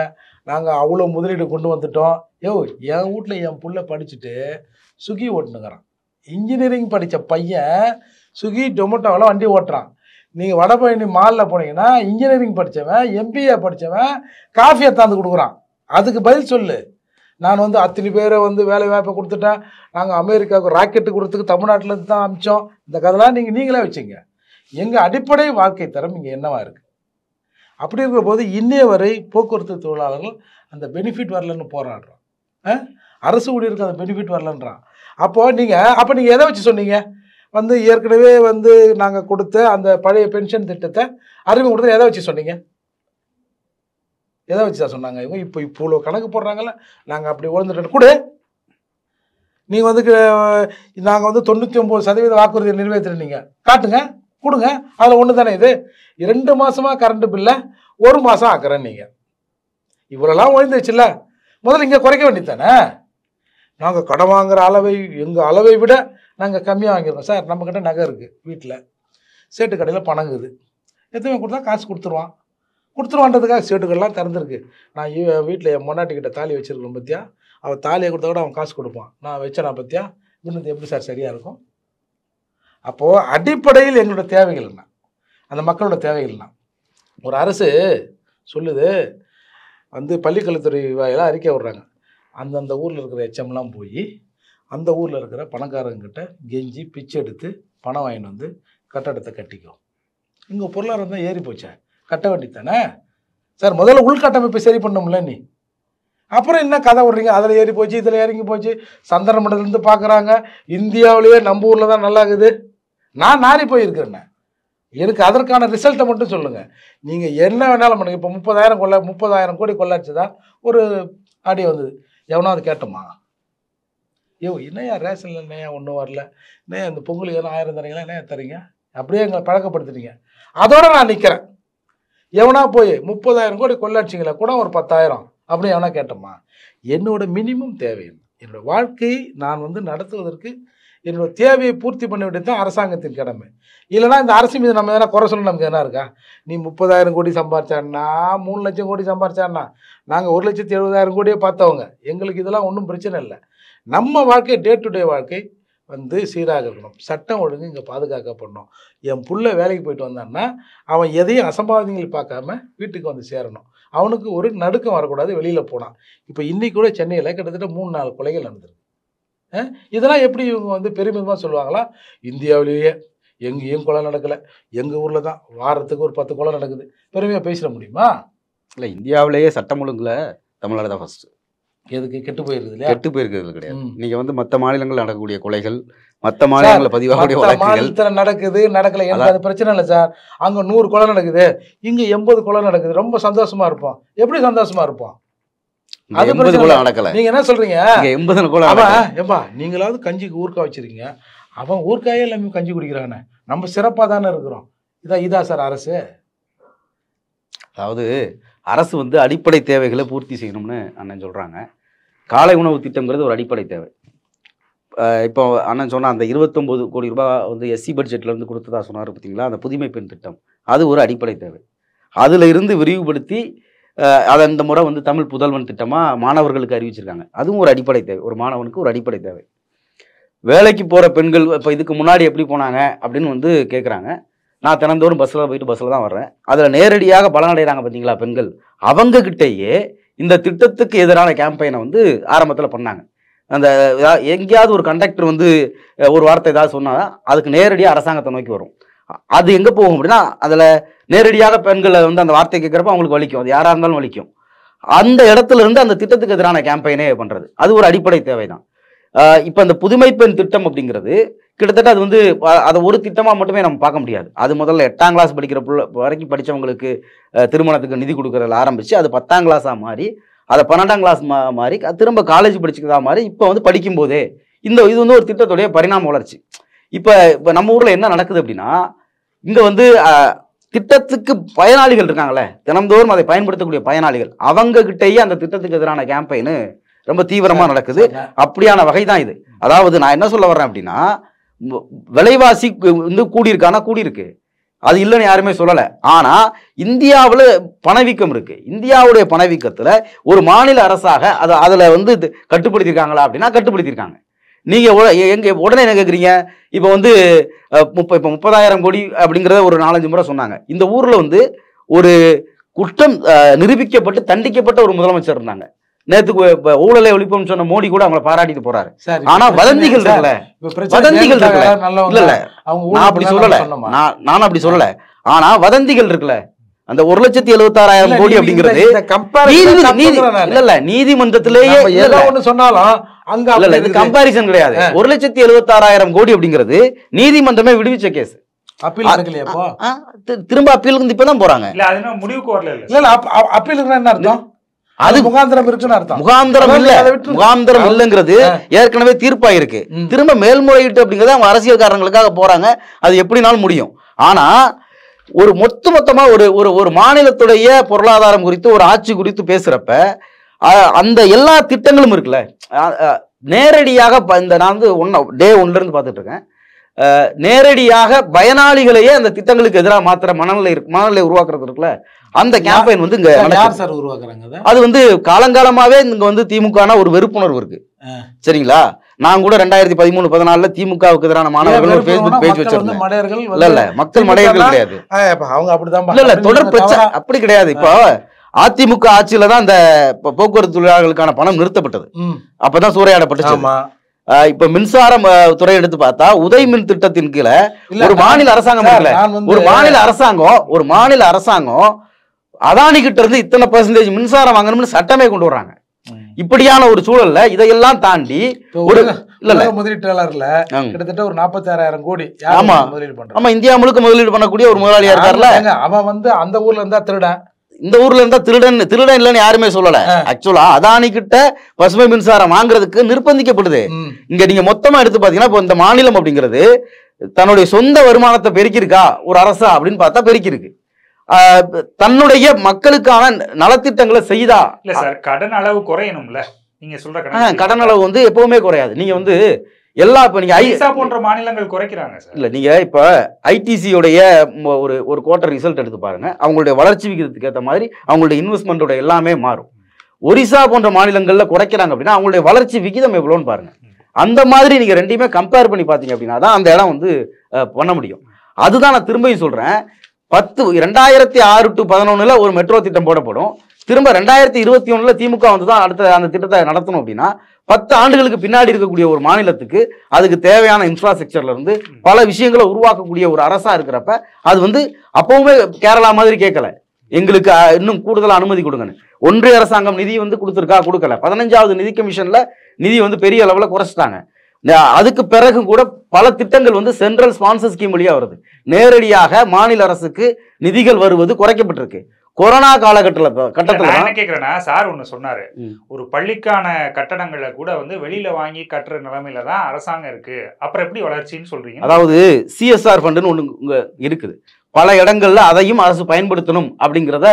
நாங்கள் அவ்வளோ முதலீடு கொண்டு வந்துட்டோம். என் வீட்டில் என் புள்ள படிச்சுட்டு ஸ்விக்கி ஓட்டுனுங்கிறான், இன்ஜினியரிங் படித்த பையன் ஸ்விக்கி டொமேட்டோவில் வண்டி ஓட்டுறான். நீங்கள் வடபழனி மாலில் போனீங்கன்னா இன்ஜினியரிங் படித்தவன், எம்பிஏ படித்தவன் காஃபியை தாந்து கொடுக்குறான். அதுக்கு பதில் சொல்லு. நான் அத்தனை பேரை வேலை வாய்ப்பை கொடுத்துட்டேன், நாங்கள் அமெரிக்காவுக்கு ராக்கெட்டு கொடுத்துக்கு தமிழ்நாட்டிலேருந்து தான் அமிச்சோம். இந்த கதைலாம் நீங்களே வச்சுங்க. எங்கள் அடிப்படை வாழ்க்கை தரம் இங்கே என்னவா இருக்குது? அப்படி இருக்கிற போது இன்னைய வரை போக்குவரத்து தொழிலாளர்கள் அந்த பெனிஃபிட் வரலன்னு போராடுறோம். அரசு ஊழியருக்கு அந்த பெனிஃபிட் வரலன்றான். அப்போது நீங்கள் எதை வச்சு சொன்னீங்க? ஏற்கனவே நாங்கள் கொடுத்த அந்த பழைய பென்ஷன் திட்டத்தை அறிமுகம் கொடுத்து எதை வச்சு சொன்னீங்க? எதை வச்சு தான் சொன்னாங்க? இவங்க இப்போ இவ்வளோ கணக்கு போடுறாங்கல்ல, நாங்கள் அப்படி உழந்துட்டோம் கூட. நீங்கள் நாங்கள் 99% வாக்குறுதியை நிறைவேற்றுறீங்க, காட்டுங்க, கொடுங்க. அதில் ஒன்று தானே இது. 2 மாதமாக கரண்ட் பில்லை 1 மாதம் ஆக்குறேன். நீங்கள் இவ்வளோலாம் ஒழிந்துச்சுல்ல, முதல்ல இங்கே குறைக்க வேண்டியது தானே. நாங்கள் கடன் வாங்குகிற அளவை எங்கள் அளவை விட நாங்கள் கம்மியாக வாங்கியிருக்கோம் சார். நம்மக்கிட்ட நகை இருக்குது, வீட்டில் சேட்டு கடையில் பணங்குது, எத்தனை கொடுத்தா காசு கொடுத்துருவான்றதுக்காக சேட்டுக்கள்லாம் திறந்துருக்கு. நான் வீட்டில் என் பொண்டாட்டிக்கிட்ட தாலி வச்சுருக்கேன் பற்றியா, அவள் தாலியை கொடுத்தா கூட அவன் காசு கொடுப்பான், நான் வச்சேனா பற்றியா, இன்னும் எப்படி சார் சரியாக இருக்கும்? அப்போது அடிப்படையில் எங்களோட தேவைகள் என்ன, அந்த மக்களோட தேவைகள் என்ன? ஒரு அரசு சொல்லுது பள்ளிக்கல்வித்துறை வாயிலாக அறிக்கை விடுறாங்க, அந்தந்த ஊரில் இருக்கிற எச்சம்லாம் போய் அந்த ஊரில் இருக்கிற பணக்காரங்கிட்ட கெஞ்சி பிச்சை எடுத்து பணம் வாங்கிட்டு கட்டடத்தை கட்டிக்கும். இங்கே பொருளாதாரம் தான் ஏறி போச்சா, கட்ட வேண்டித்தானே சார். முதல்ல உள்கட்டமைப்பை சரி பண்ணோம்ல நீ, அப்புறம் என்ன கதை விடுறீங்க? அதில் ஏறி போச்சு, இதில் இறங்கி போச்சு, சந்திர மண்டலத்துலேருந்து பார்க்குறாங்க, இந்தியாவிலேயே நம்ம ஊரில் தான் நல்லா இருக்குது. நான் நாரி போயிருக்கிறேண்ணே, எனக்கு அதற்கான ரிசல்ட்டை மட்டும் சொல்லுங்கள். நீங்கள் என்ன வேணாலும் பண்ணுங்க. இப்போ 30,000 கோடி கொள்ளாச்சுதா ஒரு ஆடியோ வந்தது, எவனாவது கேட்டோமா? என்னையா ரேஷனில் என்னையா ஒன்றும் வரல, என்னையா இந்த பொங்கலுக்கு 1000 தரீங்களா, என்னையா தரீங்க, அப்படியே எங்களை பழக்கப்படுத்துறீங்க. அதோட நான் நிற்கிறேன். எவனா போய் 30,000 கோடி கொள்ளாட்சிங்களா கூட ஒரு 10,000 அப்படி எவனா கேட்டோமா? என்னோட மினிமம் தேவை, என்னோடய வாழ்க்கையை நான் நடத்துவதற்கு என்னோட தேவையை பூர்த்தி பண்ண வேண்டியது தான் அரசாங்கத்தின் கடமை. இல்லைனா இந்த அரசு மீது நம்ம எதனா குறை சொல்ல நமக்கு எதனா இருக்கா? நீ 30,000 கோடி சம்பாரிச்சான்னா, 3 லட்சம் கோடி சம்பாரிச்சான்னா, நாங்கள் 1,70,000 கோடியே பார்த்தவங்க, எங்களுக்கு இதெல்லாம் ஒன்றும் பிரச்சனை இல்லை. நம்ம வாழ்க்கை டே டு டே வாழ்க்கை வந்து சீராக இருக்கணும், சட்டம் ஒழுங்கு இங்கே பாதுகாக்கப்படணும். என் புள்ள வேலைக்கு போயிட்டு வந்தான்னா அவன் எதையும் அசம்பாவிதங்கள் பார்க்காம வீட்டுக்கு வந்து சேரணும். அவனுக்கு ஒரு நடுக்கம் வரக்கூடாது வெளியில் போனான். இப்போ இன்னைக்கு கூட சென்னையில் கிட்டத்தட்ட 3-4 கொலைகள் நடந்திருக்கு. இதெல்லாம் எப்படி இவங்க வந்து பெருமிதமாக சொல்லுவாங்களா? இந்தியாவிலேயே எங்கேயும் கொலை நடக்கலை, எங்கள் ஊரில் தான் வாரத்துக்கு ஒரு 10 கொலை நடக்குது, பெருமையாக பேசிட முடியுமா? இல்லை, இந்தியாவிலேயே சட்டம் ஒழுங்குல தமிழ்நாடு தான் ஃபர்ஸ்ட். எதுக்கு கெட்டு போயிருக்குது இல்லையா? கெட்டு போயிருக்கிறது கிடையாது. நீங்க வந்து மற்ற மாநிலங்கள் நடக்கக்கூடிய கொலைகள், மற்ற மாநிலங்களில் பதிவாகக்கூடிய வழக்குகள் நடக்குது நடக்கல, எனக்கு அது பிரச்சனை இல்லை சார். அங்கே 100 கொலை நடக்குது, இங்கே 80 கொலை நடக்குது, ரொம்ப சந்தோஷமா இருப்போம். எப்படி சந்தோஷமா இருப்போம்? 80 கொலை நடக்கல. நீங்க என்ன சொல்றீங்க? 80 கொலை ஏம்பா நீங்களாவது கஞ்சிக்கு ஊறுக்காய் வச்சிருக்கீங்க, அவன் ஊறுக்காயே எல்லாமே கஞ்சி குடிக்கிறானே, நம்ம சிறப்பாக தானே இருக்கிறோம். இதா சார் அரசு? அதாவது அரசு வந்து அடிப்படை தேவைகளை பூர்த்தி செய்யணும்னு அண்ணன் சொல்றாங்க. காலை உணவு திட்டம்ங்கிறது ஒரு அடிப்படை தேவை. இப்போ அண்ணன் சொன்ன அந்த 29 கோடி ரூபாய் வந்து எஸ்சி பட்ஜெட்ல இருந்து கொடுத்ததா சொன்னார் பார்த்தீங்களா, அந்த புதுமை பெண் திட்டம், அது ஒரு அடிப்படை தேவை. அதுல இருந்து விரிவுபடுத்தி அதை இந்த முறை வந்து தமிழ் புதல்வன் திட்டமாக மாணவர்களுக்கு அறிவிச்சிருக்காங்க. அதுவும் ஒரு அடிப்படை தேவை, ஒரு மாணவனுக்கு ஒரு அடிப்படை தேவை. வேலைக்கு போகிற பெண்கள் இப்போ இதுக்கு முன்னாடி எப்படி போனாங்க அப்படின்னு வந்து கேட்குறாங்க. நான் தினந்தோறும் பஸ்ஸில் போயிட்டு பஸ்ஸில் தான் வர்றேன். அதில் நேரடியாக பலனடைகிறாங்க பார்த்தீங்களா பெண்கள், அவங்கக்கிட்டேயே இந்த திட்டத்துக்கு எதிரான கேம்பெயினை வந்து ஆரம்பத்தில் பண்ணாங்க. அந்த எங்கேயாவது ஒரு கண்டக்டர் வந்து ஒரு வார்த்தை ஏதாவது சொன்னால் அதுக்கு நேரடியாக அரசாங்கத்தை நோக்கி வரும். அது எங்கே போகும் அப்படின்னா, அதில் நேரடியாக பெண்களை வந்து அந்த வார்த்தை கேட்குறப்ப அவங்களுக்கு வலிக்கும், அது யாராக இருந்தாலும் வலிக்கும். அந்த இடத்துல இருந்து அந்த திட்டத்துக்கு எதிரான கேம்பெயினே பண்ணுறது அது ஒரு அடிப்படை தேவை தான். இப்போ அந்த புதுமை பெண் திட்டம் அப்படிங்கிறது கிட்டத்தட்ட அது வந்து அதை ஒரு திட்டமாக மட்டுமே நம்ம பார்க்க முடியாது. அது முதல்ல 8ஆம் கிளாஸ் படிக்கிற வரைக்கும் படித்தவங்களுக்கு திருமணத்துக்கு நிதி கொடுக்குறதுல ஆரம்பித்து அது 10ஆம் கிளாஸாக மாறி அதை 12ஆம் கிளாஸ் மாறி திரும்ப காலேஜ் படிச்சுக்கிறதா மாதிரி இப்போ வந்து படிக்கும்போதே இது வந்து ஒரு திட்டத்துடைய பரிணாம வளர்ச்சி. இப்போ நம்ம ஊரில் என்ன நடக்குது அப்படின்னா, இங்கே வந்து திட்டத்துக்கு பயனாளிகள் இருக்காங்களே, தினந்தோறும் அதை பயன்படுத்தக்கூடிய பயனாளிகள், அவங்க கிட்டேயே அந்த திட்டத்துக்கு எதிரான கேம்பெயின் ரொம்ப தீவிரமாக நடக்குது. அப்படியான வகை தான் இது. அதாவது நான் என்ன சொல்ல வர்றேன் அப்படின்னா, விலைவாசி வந்து கூடியிருக்கு, அது இல்லைன்னு யாருமே சொல்லலை. ஆனால் இந்தியாவில் பணவீக்கம் இருக்கு. இந்தியாவுடைய பணவீக்கத்தில் ஒரு மாநில அரசாக அதில் வந்து கட்டுப்படுத்தியிருக்காங்களா அப்படின்னா கட்டுப்படுத்தியிருக்காங்க. நீங்கள் உடனே என்ன கேட்குறீங்க? இப்போ வந்து இப்போ 30,000 கோடி அப்படிங்கிறத ஒரு 4-5 முறை சொன்னாங்க. இந்த ஊரில் வந்து ஒரு குற்றம் நிரூபிக்கப்பட்டு தண்டிக்கப்பட்ட ஒரு முதலமைச்சர் இருந்தாங்க. நேற்றுக்கு ஊழலை ஒழிப்போம்னு சொன்ன மோடி கூட அவங்களை பாராட்டிட்டு போறாரு. ஆனா வதந்திகள் இருக்குல்ல, வதந்திகள் இருக்குல்ல, இல்ல நான் அப்படி சொல்லல, நான் அப்படி சொல்லல. ஆனா வதந்திகள் இருக்குல்ல, அந்த 1,76,000 கோடி அப்படிங்கிறது இல்ல நீதிமன்றத்திலேயே சொன்னாலும் அங்க இல்ல இது கம்பாரிசன் கிடையாது. 1,76,000 கோடி அப்படிங்கிறது நீதிமன்றமே விடுவிச்ச கேஸ். அப்பீல் நடக்கலையா? திரும்ப அப்பீலுக்கு இப்பதான் போறாங்க. இல்ல அது முடிவுக்கு வரல. இல்ல அப்பீலுக்கு என்ன அர்த்தம்? அது முகாந்திரம் இருக்குன்னு அர்த்தம். முகாந்திரம் இல்லங்கிறது ஏற்கனவே தீர்ப்பாயிருக்கு. திரும்ப மேல்முறையீட்டு அப்படிங்கறது அவங்க அரசியல் காரணங்களுக்காக போறாங்க. அது எப்படினாலும் முடியும். ஆனா ஒரு மொத்தமா ஒரு மாநிலத்துடைய பொருளாதாரம் குறித்து ஒரு ஆட்சி குறித்து பேசுறப்ப அந்த எல்லா திட்டங்களும் இருக்குல்ல, நேரடியாக இந்த நான் வந்து டே 1ல இருந்து பார்த்துட்டு இருக்கேன். நேரடியாக பயனாளிகளையே அந்த திட்டங்களுக்கு எதிராக மாத்திர மனநிலை உருவாக்குறது இருக்குல்ல, அந்த கேம்பெயின் வந்து இங்க உருவாக்குறாங்க. அது வந்து காலங்காலமாவே இங்க வந்து திமுகனா ஒரு வெறுப்புணர்வு இருக்கு. சரிங்களா? நான் கூட 2013-14 திமுகவுக்கு எதிரான மாணவர்கள் ஒரு Facebook பேஜ் வச்சிருந்தேன். இல்ல மக்கள் மடையர்கள் கிடையாது, அவங்க அப்படிதான் இல்ல தொடர் பிரச்சனை அப்படி கிடையாது. இப்போ அதிமுக ஆட்சியில தான் அந்த போக்குவரத்து தொழிலாளர்களுக்கான பணம் நிறுத்தப்பட்டது, அப்பதான் சூறையாடப்பட்டுச்சு. இப்ப மின்சாரம் துறை எடுத்து பார்த்தா உதய் மின் திட்டத்தின் கீழே ஒரு மாநில அரசாங்கம் ஒரு மாநில அரசாங்கம் அதானி கிட்ட இருந்து இத்தனை % மின்சாரம் வாங்கணும்னு சட்டமே கொண்டு வர்றாங்க. இப்படியான ஒரு சூழல்ல இதையெல்லாம் தாண்டி ஒரு முதலீட்டாளர்ல கிட்டத்தட்ட ஒரு 46,000 கோடி முதலீடு பண்றாங்க. ஆமா, இந்தியா முழுக்க முதலீடு பண்ணக்கூடிய ஒரு முதலாளியா இருக்காருல்ல, அவன் வந்து அந்த ஊர்ல இருந்தா திருடன், இந்த ஊர்ல இருந்தா திருடன் இல்லைன்னு யாருமே சொல்லல. ஆக்சுவலா அதானி கிட்ட பசுமை மின்சாரம் வாங்குறதுக்கு நிர்பந்திக்கப்படுது. இங்க நீங்க மொத்தமா எடுத்து பாத்தீங்கன்னா இப்போ இந்த மாநிலம் அப்படிங்கிறது தன்னுடைய சொந்த வருமானத்தை பெருக்கிருக்கா ஒரு அரசா அப்படின்னு பார்த்தா பெருக்கிருக்கு. தன்னுடைய மக்களுக்கான நலத்திட்டங்களை செய்தா இல்ல சார், கடன் அளவு குறையணும்ல. நீங்க சொல்ற கடன் அளவு வந்து எப்பவுமே குறையாது. நீங்க வந்து எல்லா இப்ப நீங்க ஐசா போன்ற மாநிலங்கள் குறைக்கிறாங்க சார். இல்ல நீங்க இப்ப ஐடிசியோடைய ஒரு குவார்டர் ரிசல்ட் எடுத்து பாருங்க. அவங்களுடைய வளர்ச்சி விகிதத்துக்கு ஏற்ற மாதிரி அவங்களுடைய இன்வெஸ்ட்மெண்டோட எல்லாமே மாறும். ஒரிசா போன்ற மாநிலங்கள்ல குறைக்கிறாங்க அப்படின்னா அவங்களுடைய வளர்ச்சி விகிதம் எவ்வளோன்னு பாருங்க. அந்த மாதிரி நீங்க ரெண்டையுமே கம்பேர் பண்ணி பார்த்தீங்க அப்படின்னா தான் அந்த இடம் வந்து பண்ண முடியும். அதுதான் நான் திரும்பியும் சொல்றேன். 2006 to 2011 ஒரு மெட்ரோ திட்டம் போடப்படும். திரும்ப 2021 திமுக வந்து தான் அடுத்த அந்த திட்டத்தை நடத்தணும் அப்படின்னா 10 ஆண்டுகளுக்கு பின்னாடி இருக்கக்கூடிய ஒரு மாநிலத்துக்கு அதுக்கு தேவையான இன்ஃப்ராஸ்ட்ரக்சர்ல இருந்து பல விஷயங்களை உருவாக்கக்கூடிய ஒரு அரசா இருக்கிறப்ப அது வந்து அப்பவுமே கேரளா மாதிரி கேட்கல, எங்களுக்கு இன்னும் கூடுதல் அனுமதி கொடுங்கன்னு. ஒன்றிய அரசாங்கம் நிதி வந்து கொடுத்துருக்கா, கொடுக்கல. 15வது நிதி கமிஷன்ல நிதி வந்து பெரிய அளவில் குறைச்சிட்டாங்க. அதுக்கு பிறகு கூட பல திட்டங்கள் வந்து சென்ட்ரல் ஸ்பான்சர் ஸ்கீம் வழியா வருது. நேரடியாக மாநில அரசுக்கு நிதிகள் வருவது குறைக்கப்பட்டிருக்கு. கொரோனா கட்டத்துல என்ன கேக்குறேன்னா, சார் ஒண்ணு சொன்னாரு, ஒரு பள்ளிக்கான கட்டடங்களை கூட வந்து வெளியில வாங்கி கட்டுற நிலைமையில தான் அரசாங்கம் இருக்கு, அப்புறம் எப்படி வளர்ச்சின்னு சொல்றீங்க? அதாவது சிஎஸ்ஆர் ஃபண்டுன்னு ஒண்ணு இருக்குது. பல இடங்கள்ல அதையும் அரசு பயன்படுத்தணும் அப்படிங்கிறத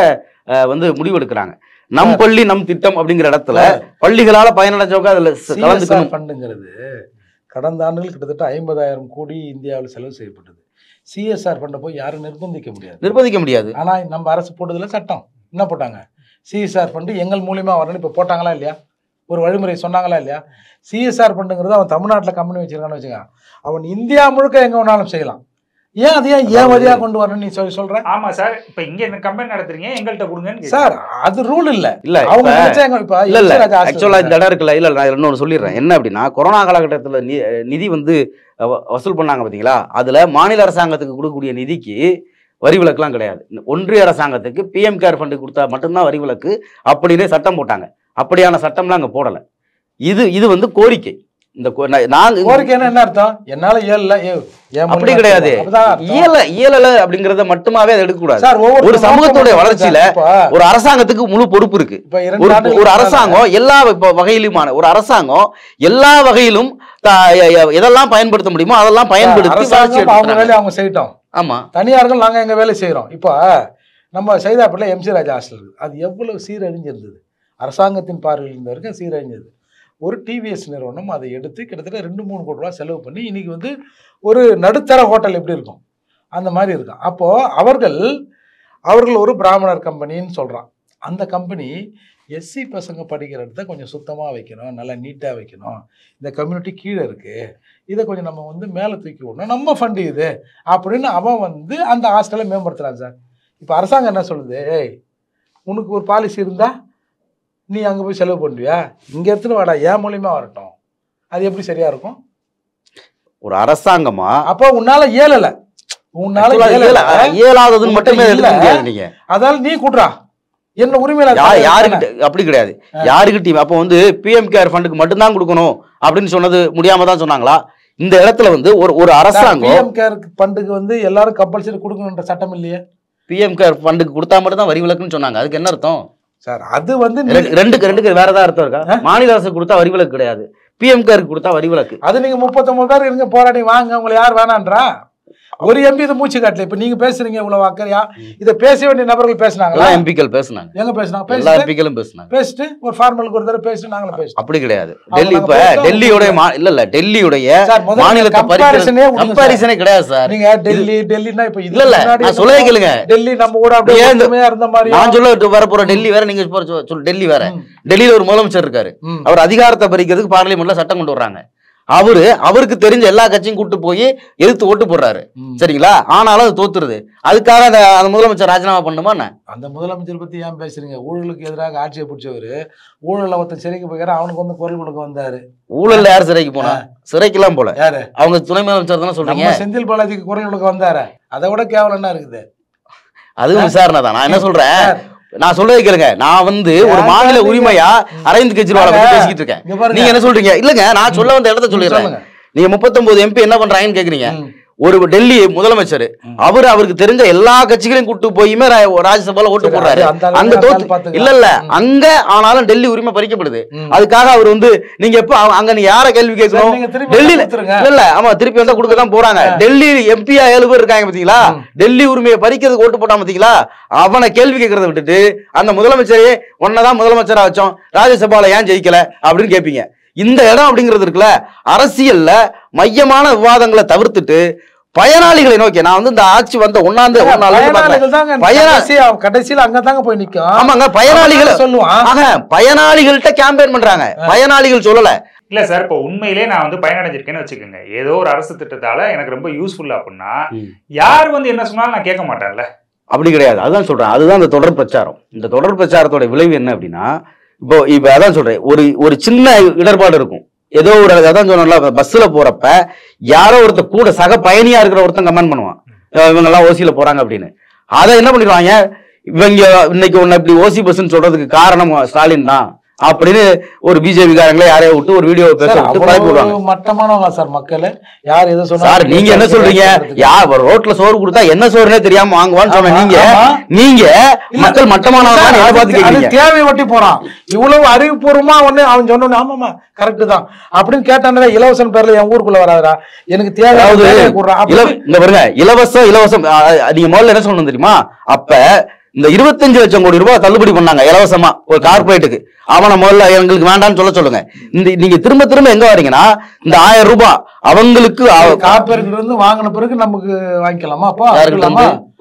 வந்து முடிவெடுக்கிறாங்க. நம் பள்ளி நம் திட்டம் அப்படிங்கிற இடத்துல பள்ளிகளால பயனடைஞ்சவங்க அதுல ஃபண்டுங்கிறது கடந்த ஆண்டுகள் கிட்டத்தட்ட 50,000 கோடி இந்தியாவில் செலவு செய்யப்பட்டது. சிஎஸ்ஆர் ஃபண்டை போய் யாரும் நிர்பந்திக்க முடியாது. ஆனா நம்ம அரசு போட்டதுல சட்டம் என்ன போட்டாங்க, சிஎஸ்ஆர் ஃபண்டு எங்கள் மூலியமா வரணும். இப்ப போட்டாங்களா இல்லையா, ஒரு வழிமுறை சொன்னாங்களா இல்லையா? சிஎஸ்ஆர் ஃபண்டுங்கிறது அவன் தமிழ்நாட்டில் கம்பெனி வச்சிருக்கான்னு வச்சுக்க, அவன் இந்தியா முழுக்க எங்க வேணாலும் செய்யலாம். ஏன் அதையும் ஏன் வழியா கொண்டு வரணும் நீ சொல்ற? ஆமா சார், இப்ப இங்க இந்த கம்பெனி நடத்துறீங்க, எங்கள்கிட்ட கொடுங்க சார். அது ரூல் இல்ல. அவங்க ஆக்சுவலா இந்த இடம் இருக்குல்ல, இல்ல நான் இன்னொன்று சொல்லிடுறேன். என்ன அப்படின்னா, கொரோனா காலகட்டத்தில் நிதி வந்து வசூல் பண்ணாங்க பாத்தீங்களா, அதுல மாநில அரசாங்கத்துக்கு கொடுக்கக்கூடிய நிதிக்கு வரி விலக்குலாம் கிடையாது. ஒன்றிய அரசாங்கத்துக்கு PM கேர் ஃபண்டு கொடுத்தா மட்டும்தான் வரி விலக்கு அப்படின்னு சட்டம் போட்டாங்க. அப்படியான சட்டம்லாம் அங்க போடல. இது வந்து கோரிக்கை. இந்த கோரிக்கைன்னா என்ன அர்த்தம்? என்னால இயல அப்படி கிடையாது. இயல அப்படிங்கறத மட்டுமாவே அதை எடுக்க கூடாது. ஒரு சமூகத்தோட வளர்ச்சியில ஒரு அரசாங்கத்துக்கு முழு பொறுப்பு இருக்கு. ஒரு அரசாங்கம் எல்லா வகையிலுமான ஒரு அரசாங்கம் எல்லா வகையிலும் எதெல்லாம் பயன்படுத்த முடியுமோ அதெல்லாம் பயன்படுத்தி அவங்க வேலையை அவங்க செய்யட்டும். ஆமா, தனியார்கள் நாங்க எங்க வேலை செய்யறோம். இப்போ நம்ம சைதாப்பேட்டில் MC ராஜா ஹாஸ்டல் இருக்கு. அது எவ்வளவு சீரழிஞ்சிருந்தது, அரசாங்கத்தின் பார்வையில் இருந்த வரைக்கும் சீரழிஞ்சது. ஒரு டிவிஎஸ் நிறுவனம் அதை எடுத்து கிட்டத்தட்ட 2-3 கோடி ரூபா செலவு பண்ணி இன்னைக்கு வந்து ஒரு நடுத்தர ஹோட்டல் எப்படி இருக்கும் அந்த மாதிரி இருக்கும். அப்போ அவர்கள் ஒரு பிராமணர் கம்பெனின்னு சொல்றான். அந்த கம்பெனி SC பசங்க படிக்கிற இடத்த கொஞ்சம் சுத்தமாக வைக்கணும், நல்லா நீட்டாக வைக்கணும், இந்த கம்யூனிட்டி கீழே இருக்கு, இதை கொஞ்சம் நம்ம வந்து மேலே தூக்கி விடணும், நம்ம ஃபண்டு இது அப்படின்னு அவன் வந்து அந்த ஹாஸ்டலை மேம்படுத்துறான் சார். இப்போ அரசாங்கம் என்ன சொல்லுது, ஏய் உனக்கு ஒரு பாலிசி இருந்தா நீ அங்கே போய் செலவு பண்ணுவியா, இங்கே எடுத்துன்னு வாடா, ஏன் மூலியமா வரட்டும். அது எப்படி சரியா இருக்கும்? ஒரு அரசாங்கமா அப்போ உன்னால இயலலை, இயலாததுன்னு மட்டுமே நீங்க அதால நீ கூட்டுறா என்ன உரிமையில யாருக்கிட்ட அப்படி கிடையாது. யாருக்கிட்டையும் அப்போ வந்து PM கேர் ஃபண்டுக்கு மட்டும்தான் கொடுக்கணும் அப்படின்னு சொன்னது முடியாம தான் சொன்னாங்களா? இந்த இடத்துல வந்து ஒரு அரசாங்கம் PM கேர் ஃபண்டுக்கு வந்து எல்லாரும் கம்பல்சரி கொடுக்கணும்ன்ற சட்டம் இல்லையே. PM கேர் ஃபண்டுக்கு கொடுத்தா மட்டும் தான் வரி விலக்குன்னு சொன்னாங்க. அதுக்கு என்ன அர்த்தம் சார்? அது வந்து ரெண்டுக்கு வேற ஏதாவது அர்த்தம் இருக்கா? மாநில அரசு கொடுத்தா வரி விலக்கு கிடையாது, PM கேருக்கு கொடுத்தா வரி விலக்கு. அது நீங்க 39 பேர் இருங்க போராடி வாங்க, உங்களை யார் வேணான்றா? ஒரு MP இதை மூச்சு காட்டல. இப்ப நீங்க பேசுறீங்க இவ்வளவு அக்கறையா, இதை பேச வேண்டிய நபர்கள் பேசினாங்களா? எம்பிக்கள் பேசினாங்க. எங்க பேசினாங்க? எல்லா எம்பிக்களும் பேசினாங்க. பேசிட்டு ஒரு ஃபார்மலுக்கு ஒரு தடவை பேசிட்டு நாங்களும் பேசிட்டோம். அப்படி கிடையாது. டெல்லி இப்ப டெல்லியோட இல்ல டெல்லியோட மாநிலத்தை கம்பேரிசனே கிடையாது சார். நீங்க டெல்லினா இப்ப இல்ல இல்ல நான் சொல்ல கேளுங்க. டெல்லி நம்ம கூட அப்படியே இருந்த மாதிரி நான் சொல்ல வர போற டெல்லி வேற, நீங்க டெல்லி வேற. டெல்லியில ஒரு முதலமைச்சர் இருக்காரு, அவர் அதிகாரத்தை பறிக்கிறதுக்கு பார்லிமெண்ட்ல சட்டம் கொண்டு வர்றாங்க. அவருக்கு தெரிஞ்ச எல்லா கட்சியும் கூட்டு போய் எதிர்த்து ஓட்டு போடுறாரு, சரிங்களா? ஆனாலும் அது தோத்துருது. அதுக்காக அந்த முதலமைச்சர் ராஜினாமா பண்ணுமா? அந்த முதலமைச்சர் பத்தி ஏன் பேசுறீங்க? ஊழலுக்கு எதிராக ஆட்சியை பிடிச்சவரு, ஊழல ஒருத்தன் சிறைக்கு போய்க்காரு, அவனுக்கு வந்து குரல் கொடுக்க வந்தாரு. ஊழல்ல யார் சிறைக்கு போனா? சிறைக்கெல்லாம் போல. யாரு? அவங்க துணை முதலமைச்சர் தானே சொல்றீங்க. செந்தில் பாலாஜிக்கு குரல் கொடுக்க வந்தாரு, அதை விட கேவலம் என்ன இருக்குது? அதுவும் விசாரணை தான். நான் என்ன சொல்றேன், நான் சொல்றதை கேளுங்க. நான் வந்து ஒரு மாநில உரிமையா அரவிந்த் கெஜ்ரிவாலை பத்தி பேசிக்கிட்டு இருக்கேன். நீங்க என்ன சொல்றீங்க? இல்லங்க, நான் சொல்ல வந்த இடத்த சொல்லிடுறேன். நீங்க 39 MP என்ன பண்றாங்கன்னு கேக்குறீங்க. ஒரு டெல்லி முதலமைச்சர் அவருக்கு தெரிஞ்ச எல்லா கட்சிகளையும் கூட்டு போயுமே ராஜ்யசபால ஓட்டு போடுறாரு. அங்க தோத்து இல்ல அங்க ஆனாலும் டெல்லி உரிமை பறிக்கப்படுது. அதுக்காக அவர் வந்து நீங்க எப்ப அங்க நீ யார கேள்வி கேட்கணும்? டெல்லியில இல்ல ஆமா திருப்பி வந்தா கொடுக்கதான் போறாங்க. டெல்லி MP 7 பேர் இருக்காங்க பாத்தீங்களா, டெல்லி உரிமையை பறிக்கிறதுக்கு ஓட்டு போட்டான் பாத்தீங்களா, அவனை கேள்வி கேட்கறத விட்டுட்டு அந்த முதலமைச்சரே ஒன்னதான் முதலமைச்சரா வச்சோம், ராஜ்யசபால ஏன் ஜெயிக்கல அப்படின்னு கேட்பீங்க. இந்த இடம் அப்படிங்கிறது இருக்குல்ல, அரசியல்ல மையமான விவாதங்களை தவிர்த்துட்டு பயனாளிகளை நோக்கி நான் வந்து இந்த ஆட்சி வந்த கடைசியில் அங்கதாங்க போய் நிக்கும். ஆமாங்க, பயனாளிகள் சொல்லுவாங்க, பயனாளிகள்கிட்ட கேம்பெயின் பண்றாங்க, பயனாளிகள் சொல்லல. இல்ல சார், இப்போ உண்மையிலே நான் வந்து பயனடைஞ்சிருக்கேன்னு வச்சுக்கோங்க, ஏதோ ஒரு அரசு திட்டத்தால எனக்கு ரொம்ப யூஸ்ஃபுல்லா அப்படின்னா யார் வந்து என்ன சொன்னாலும் நான் கேட்க மாட்டேன்ல. அப்படி கிடையாது, அதுதான் சொல்றேன். அதுதான் இந்த தொடர் பிரச்சாரம். இந்த தொடர் பிரச்சாரத்தோட விளைவு என்ன அப்படின்னா, இப்போ அதான் சொல்றேன், ஒரு சின்ன இடர்பாடு இருக்கும். ஏதோ ஒரு அதான் சொன்னல, பஸ்ல போறப்ப யாரோ ஒருத்தர் கூட சக பயணியா இருக்கிற ஒருத்தன் கமெண்ட் பண்ணுவான், இவங்க எல்லாம் ஓசியில போறாங்க அப்படின்னு. அதை என்ன பண்ணிடுவாங்க, இவங்க இன்னைக்கு ஒன்னு இப்படி ஓசி பஸ்ன்னு சொல்றதுக்கு காரணம் ஸ்டாலின் தான் அப்படின்னு ஒரு பிஜேபி காரங்களே யாரையோ விட்டு ஒரு வீடியோ பேச விட்டு பரப்பி விடுவாங்க. மட்டமானவங்க சார் மக்கள். யார் எதை சொன்னா சார், நீங்க என்ன சொல்றீங்க, யார் ரோட்ல சோறு கொடுத்தா என்ன சோறுனே தெரியாம வாங்குவான்னு சொன்ன நீங்க மக்கள் மட்டமானவங்க தேவை ஒட்டி போறான். இவ்வளவு அறிவுபூர்வமா ஒண்ணு அவன் சொன்ன ஆமாமா கரெக்ட் தான் அப்படின்னு கேட்டானே, இலவசம் பேர்ல என் ஊருக்குள்ள வராதா, எனக்கு தேவை இந்த பாருங்க, இலவசம் நீங்க முதல்ல என்ன சொல்லணும் தெரியுமா, அப்ப இந்த 25 லட்சம் கோடி ரூபாய் தள்ளுபடி பண்ணாங்க இலவசமா ஒரு கார்பரேட்டுக்கு. அவனை முதல்ல எங்களுக்கு வேண்டாம்னு சொல்லுங்க. நீங்க திரும்ப எங்க வரீங்கன்னா, இந்த 1000 ரூபாய் அவங்களுக்கு கார்பரேட்ல இருந்து வாங்கின பிறகு நமக்கு வாங்கிக்கலாமா? அப்போ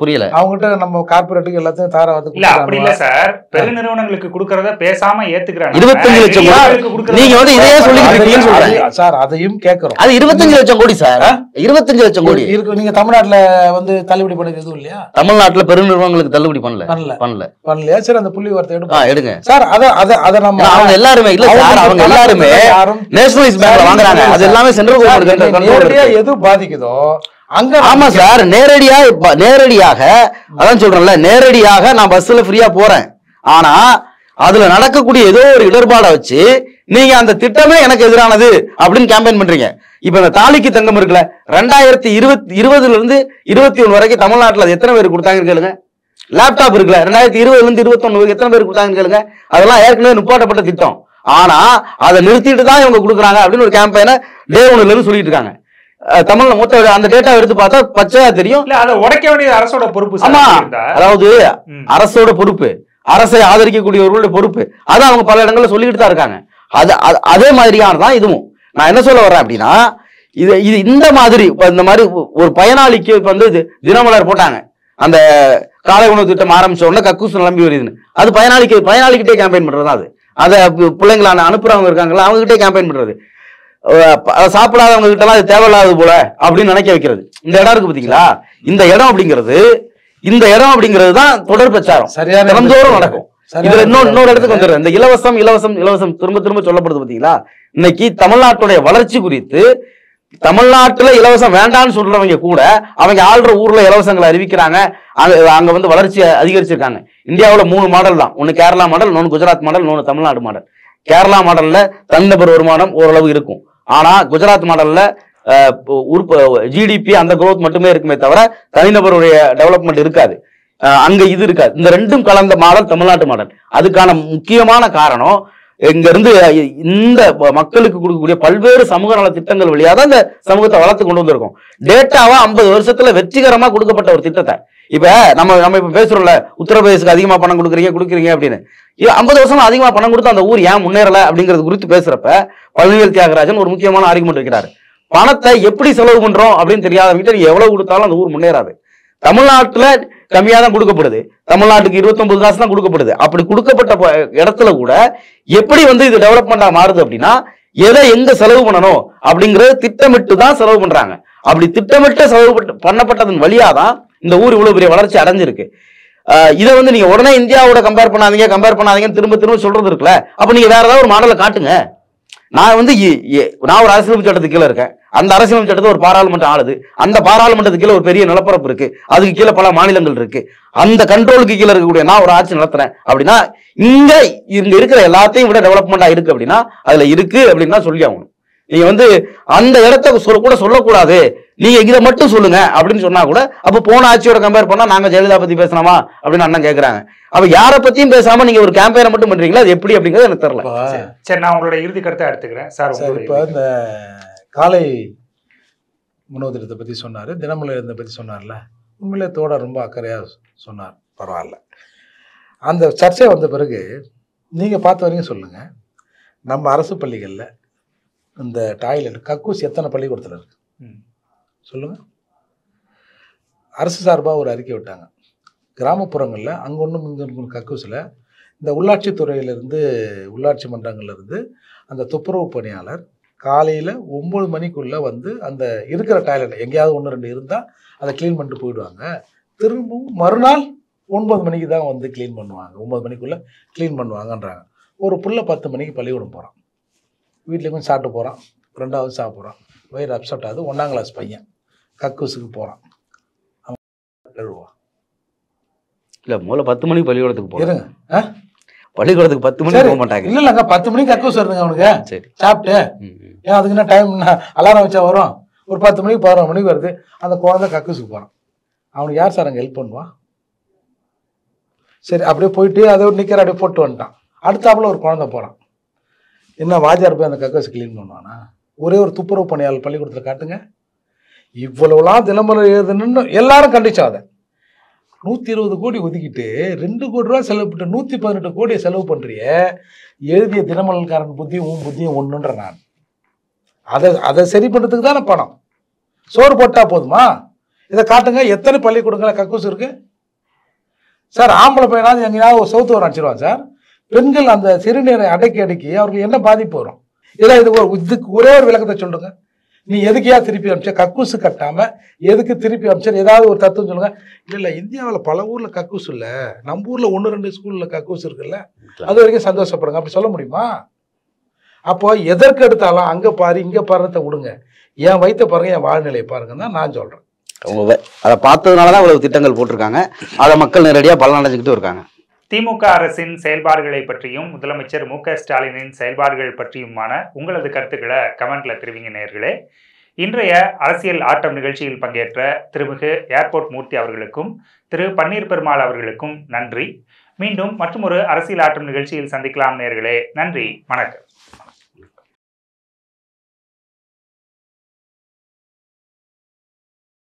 புரியல, அவங்ககிட்ட நம்ம கார்பரேட்டுக்கு எல்லாத்தையும் தாராவது இல்ல. அப்படி இல்ல சார், பெருநிறுவனங்களுக்கு கொடுக்கறத பேசாம ஏத்துக்கிறாங்க. 25 லட்சம் கோடி நீங்க வந்து இதையே சொல்லிட்டு இருக்கீங்கன்னு சொல்றேன் சார். அதையும் கேட்கிறோம். அது 25 லட்சம் கோடி சார், 25 லட்சம் கோடி இருக்கு. நீங்க தமிழ்நாட்டுல வந்து தள்ளுபடி பண்ணது எதுவும் இல்லையா? தமிழ்நாட்டுல பெருநிறுவனங்களுக்கு தள்ளுபடி பண்ணலையா? சரி, அந்த புள்ளி வார்த்தை எடுங்க சார். அத நம்ம அவங்க எல்லாருமே இல்ல சார், அவங்க எல்லாருமே நேஷனலைஸ் பேங்க்ல வாங்குறாங்க. அது எல்லாமே சென்ட்ரல் கவர்மெண்ட் எது பாதிக்குதோ அங்க. ஆமா சார், நேரடியாக அதான் சொல்றேன்ல, நேரடியாக நான் பஸ்ல ஃப்ரீயா போறேன், ஆனா அதுல நடக்கக்கூடிய ஏதோ ஒரு இடர்பாடை வச்சு நீங்க அந்த திட்டமே எனக்கு எதிரானது அப்படின்னு கேம்பெயின் பண்றீங்க. இப்ப இந்த தாலிக்கு தங்கம் இருக்குல்ல, 2020 இருந்து 21 வரைக்கும் தமிழ்நாட்டுல அது எத்தனை பேர் கொடுத்தாங்கன்னு கேளுங்க. லேப்டாப் இருக்குல்ல, 2020 இருந்து 21 எத்தனை பேர் கொடுத்தாங்கன்னு கேளுங்க. அதெல்லாம் ஏற்கனவே நிப்பாட்டப்பட்ட திட்டம், ஆனா அதை நிறுத்திட்டு தான் இவங்க கொடுக்குறாங்க அப்படின்னு ஒரு கேம்பெயினை டே 1ல இருந்து சொல்லிட்டு இருக்காங்க. தமிழ்ல மொத்த அந்த டேட்டா எடுத்து பார்த்தா பச்சையா தெரியும். அதை உடைக்க வேண்டியது அரசோட பொறுப்பு. ஆமா, அதாவது அரசோட பொறுப்பு, அரசை ஆதரிக்கக்கூடியவர்களுடைய பொறுப்பு. அதை அவங்க பல இடங்கள்ல சொல்லிட்டு தான் இருக்காங்க. அதே மாதிரியானதான் இதுவும். நான் என்ன சொல்ல வர்றேன் அப்படின்னா, இது இந்த மாதிரி ஒரு பயனாளிக்கு இப்ப வந்து தினமலர் போட்டாங்க, அந்த காலை உணவு திட்டம் ஆரம்பிச்ச உடனே கக்கூஸ் நம்பி வருதுன்னு. அது பயனாளிகிட்டே கேம்பெயின் பண்றது. அது அதை பிள்ளைங்களை அனுப்புறவங்க இருக்காங்களா, அவங்க கிட்டே கேம்பெயின் பண்றது. சாப்பிடாதவங்க கிட்ட எல்லாம் அது தேவையில்லாதது போல அப்படின்னு நினைக்க வைக்கிறது. இந்த இடம் இருக்கு பாத்தீங்களா, இந்த இடம் அப்படிங்கிறது தான் தொடர் பிரச்சாரம் தினந்தோறும் நடக்கும். இதுல இன்னொரு இடத்துக்கு வந்துடுறேன். இந்த இலவசம் திரும்ப சொல்லப்படுது பாத்தீங்களா. இன்னைக்கு தமிழ்நாட்டுடைய வளர்ச்சி குறித்து தமிழ்நாட்டுல இலவசம் வேண்டாம்னு சொல்றவங்க கூட அவங்க ஆள்ற ஊர்ல இலவசங்களை அறிவிக்கிறாங்க. அங்க வந்து வளர்ச்சி அதிகரிச்சிருக்காங்க. இந்தியாவுல 3 மாடல் தான், ஒன்னு கேரளா மாடல், இன்னொன்னு குஜராத் மாடல், இன்னொன்னு தமிழ்நாடு மாடல். கேரளா மாடல்ல தனிநபர் வருமானம் ஓரளவு இருக்கும், ஆனா குஜராத் மாடல்ல ஜிடிபி அந்த growth மட்டுமே இருக்குமே தவிர தனிநபருடைய டெவலப்மெண்ட் இருக்காது. அங்க இது இருக்காது. இந்த ரெண்டும் கலந்த மாடல் தமிழ்நாட்டு மாடல். அதுக்கான முக்கியமான காரணம், இங்க இருந்து இந்த மக்களுக்கு கொடுக்கக்கூடிய பல்வேறு சமூக நல திட்டங்கள் வழியா தான் இந்த சமூகத்தை வளர்த்து கொண்டு வந்திருக்கோம். டேட்டாவா 50 வருஷத்துல வெற்றிகரமா கொடுக்கப்பட்ட ஒரு திட்டத்தை இப்ப நம்ம இப்ப பேசுறோம்ல, உத்தரப்பிரதேசுக்கு அதிகமா பணம் கொடுக்குறீங்க அப்படின்னு. 50 வருஷம் அதிகமா பணம் கொடுத்து அந்த ஊர் ஏன் முன்னேறல அப்படிங்கிறது குறித்து பேசுறப்ப பழனிவேல் தியாகராஜன் ஒரு முக்கியமான ஆர்குமெண்ட் வைக்கிறாரு. பணத்தை எப்படி செலவு பண்றோம் அப்படின்னு தெரியாதவங்கிட்ட நீங்க எவ்வளவு கொடுத்தாலும் அந்த ஊர் முன்னேறாது. தமிழ்நாட்டுல கம்மியா தான் கொடுக்கப்படுது, தமிழ்நாட்டுக்கு 29 காசு தான் கொடுக்கப்படுது. அப்படி கொடுக்கப்பட்ட இடத்துல கூட எப்படி வந்து இது டெவலப்மெண்டா மாறுது அப்படின்னா, எதை எங்க செலவு பண்ணணும் அப்படிங்கறது திட்டமிட்டு தான் செலவு பண்றாங்க. அப்படி திட்டமிட்டு செலவு பண்ணப்பட்டதன் வழியாதான் இந்த ஊர் இவ்வளவு பெரிய வளர்ச்சி அடைஞ்சிருக்கு. இதை வந்து நீங்க உடனே இந்தியாவோட கம்பேர் பண்ணாதீங்கன்னு திரும்ப சொல்றது இருக்குல்ல. அப்ப நீங்க வேற ஏதாவது ஒரு மாடலை காட்டுங்க. நான் ஒரு அரசியலமைப்பு சட்டத்துக்கு கீழே இருக்கேன். அந்த அரசியலமைப்பு சட்டத்தை ஒரு பாராளுமன்றம் ஆளுது. அந்த பாராளுமன்றத்துக்கு கீழே ஒரு பெரிய நிலப்பரப்பு இருக்கு, அதுக்கு கீழே பல மாநிலங்கள் இருக்கு. அந்த கண்ட்ரோலுக்கு கீழே இருக்கக்கூடிய நான் ஒரு ஆட்சி நடத்துறேன் அப்படின்னா, இங்க இருக்கிற எல்லாத்தையும் விட டெவலப்மெண்டா இருக்கு அப்படின்னா அதுல இருக்கு அப்படின்னு சொல்லி ஆகணும். நீங்க வந்து அந்த இடத்த கூட சொல்லக்கூடாது, நீங்க இதை மட்டும் சொல்லுங்க அப்படின்னு சொன்னா கூட, அப்ப போன ஆட்சியோட கம்பேர் பண்ணா நாங்க ஜெயலலிதா பத்தி பேசலாமா அப்படின்னு அண்ணன் கேக்குறாங்க. அப்ப யார பத்தியும் பேசாம நீங்க ஒரு கேம்பெயினை மட்டும் பண்றீங்களா, அது எப்படி அப்படிங்கிறது எனக்கு தெரியல. சரி, நான் உங்களோட இறுதி கருத்தை எடுத்துக்கிறேன் சார். இப்ப இந்த காலை உணவு திட்டத்தை பத்தி சொன்னாரு, தினமலர் இதை பத்தி சொன்னார்ல, உண்மையிலே தோட ரொம்ப அக்கறையா சொன்னார். பரவாயில்ல. அந்த சர்ச்சை வந்த பிறகு நீங்க பார்த்த வரைக்கும் சொல்லுங்க, நம்ம அரசு பள்ளிகள்ல இந்த டாய்லெட் கக்கூஸ் எத்தனை பள்ளிக்கூடத்துல இருக்கு சொல்லுங்க. அரசு சார்பாக ஒரு அறிக்கை விட்டாங்க. கிராமப்புறங்களில் அங்கே ஒன்றும் இங்கே ஒன்று கக்கூசில் இந்த உள்ளாட்சித்துறையிலேருந்து உள்ளாட்சி மன்றங்கள்லேருந்து அந்த துப்புரவு பணியாளர் காலையில் 9 மணிக்குள்ளே வந்து அந்த இருக்கிற டாய்லெட் எங்கேயாவது 1-2 இருந்தால் அதை க்ளீன் பண்ணிட்டு போயிடுவாங்க. திரும்பவும் மறுநாள் 9 மணிக்கு தான் வந்து க்ளீன் பண்ணுவாங்க. 9 மணிக்குள்ளே க்ளீன் பண்ணுவாங்கன்றாங்க. ஒரு புள்ள 10 மணிக்கு பள்ளிக்கூடம் போகிறான், வீட்டில் கொஞ்சம் சாப்பிட்டு போகிறான், 2வது சாப்பிட்றான், வயிறு அப்செட் ஆகுது. 1ஆம் கிளாஸ் பையன் கக்கூசுக்கு போகிறான், அவன் கழுவான். இல்லை முதல்ல 10 மணிக்கு பள்ளிக்கூடத்துக்கு போகிறேன். பள்ளிக்கூடத்துக்கு 10 மணிக்கு போக மாட்டாங்க. இல்லைங்க 10 மணிக்கு கக்கூஸ் வருதுங்க அவனுக்கு. சரி சாப்பிட்டு ஏன் அதுக்கு என்ன டைம் அலாரம் வச்சா வரும்? ஒரு 10 மணிக்கு 11 மணிக்கு வருது, அந்த குழந்தை கக்கூசுக்கு போகிறான். அவனுக்கு யார் சார் அங்கே ஹெல்ப் பண்ணுவான்? சரி அப்படியே போயிட்டு அதை ஒரு நிற்கிற அப்படியே போட்டு வந்துட்டான். அடுத்தாப்புல ஒரு குழந்தை போகிறான். என்ன வாத்தியார் போய் அந்த கக்கூஸ் க்ளீன் பண்ணுவானா? ஒரே ஒரு துப்புரவு பணியாளர் பள்ளிக்கூடத்தில் காட்டுங்க. இவ்வளவுலாம் தினமலர் எழுதுன்னு எல்லாரும் கண்டிச்சோம். அதை 120 கோடி ஒதுக்கிட்டு 2 கோடி ரூபா செலவு பண்ணிட்டு 118 கோடியை செலவு பண்ணுறிய. எழுதிய தினமலர்காரன் புத்தியும் புத்தியும் ஒன்றுன்ற நான் அதை சரி பண்ணுறதுக்கு தானே பணம். சோறு போட்டால் போதுமா? இதை காட்டுங்க. எத்தனை பள்ளிக்கூடங்கள கக்கூஸ் இருக்கு சார்? ஆம்பளை பையனாவது எங்கேயாவது ஒரு சவுத்து வர அடிச்சிருவான் சார். பெண்கள் அந்த சிறுநீரை அடக்கி அவருக்கு என்ன பாதிப்பு வரும்? இல்லை இதுக்கு ஒரே ஒரு விளக்கத்தை சொல்லுங்க. நீ எதுக்கையா திருப்பி அனுப்பிச்ச? கக்கூசு கட்டாம எதுக்கு திருப்பி அனுப்பிச்ச? ஏதாவது ஒரு தத்துவம் சொல்லுங்க. இல்லை இந்தியாவில் பல ஊரில் கக்கூஸ் இல்லை, நம்ம ஊரில் 1-2 ஸ்கூலில் கக்கூஸ் இருக்குல்ல, அது வரைக்கும் சந்தோஷப்படுங்க. அப்படி சொல்ல முடியுமா? அப்போ எதற்கு எடுத்தாலும் அங்கே பாரு இங்கே பாருன்றத விடுங்க. என் வயிற்ற பாருங்க, என் வாழ்நிலையை பாருங்கன்னு தான் நான் சொல்கிறேன். அவங்க அதை பார்த்ததுனால தான் இவ்வளவு திட்டங்கள் போட்டிருக்காங்க. அதை மக்கள் நேரடியாக பலனடைஞ்சுக்கிட்டு இருக்காங்க. திமுக அரசின் செயல்பாடுகளை பற்றியும் முதலமைச்சர் மு.க. ஸ்டாலினின் செயல்பாடுகள் பற்றியுமான உங்களது கருத்துக்களை கமெண்ட்ல தெரிவிங்க நேயர்களே. இன்றைய அரசியல் ஆட்டம் நிகழ்ச்சியில் பங்கேற்ற திருமிகு ஏர்போர்ட் மூர்த்தி அவர்களுக்கும் திரு பன்னீர் பெருமாள் அவர்களுக்கும் நன்றி. மீண்டும் மற்றொரு அரசியல் ஆட்டம் நிகழ்ச்சியில் சந்திக்கலாம் நேயர்களே. நன்றி, வணக்கம்.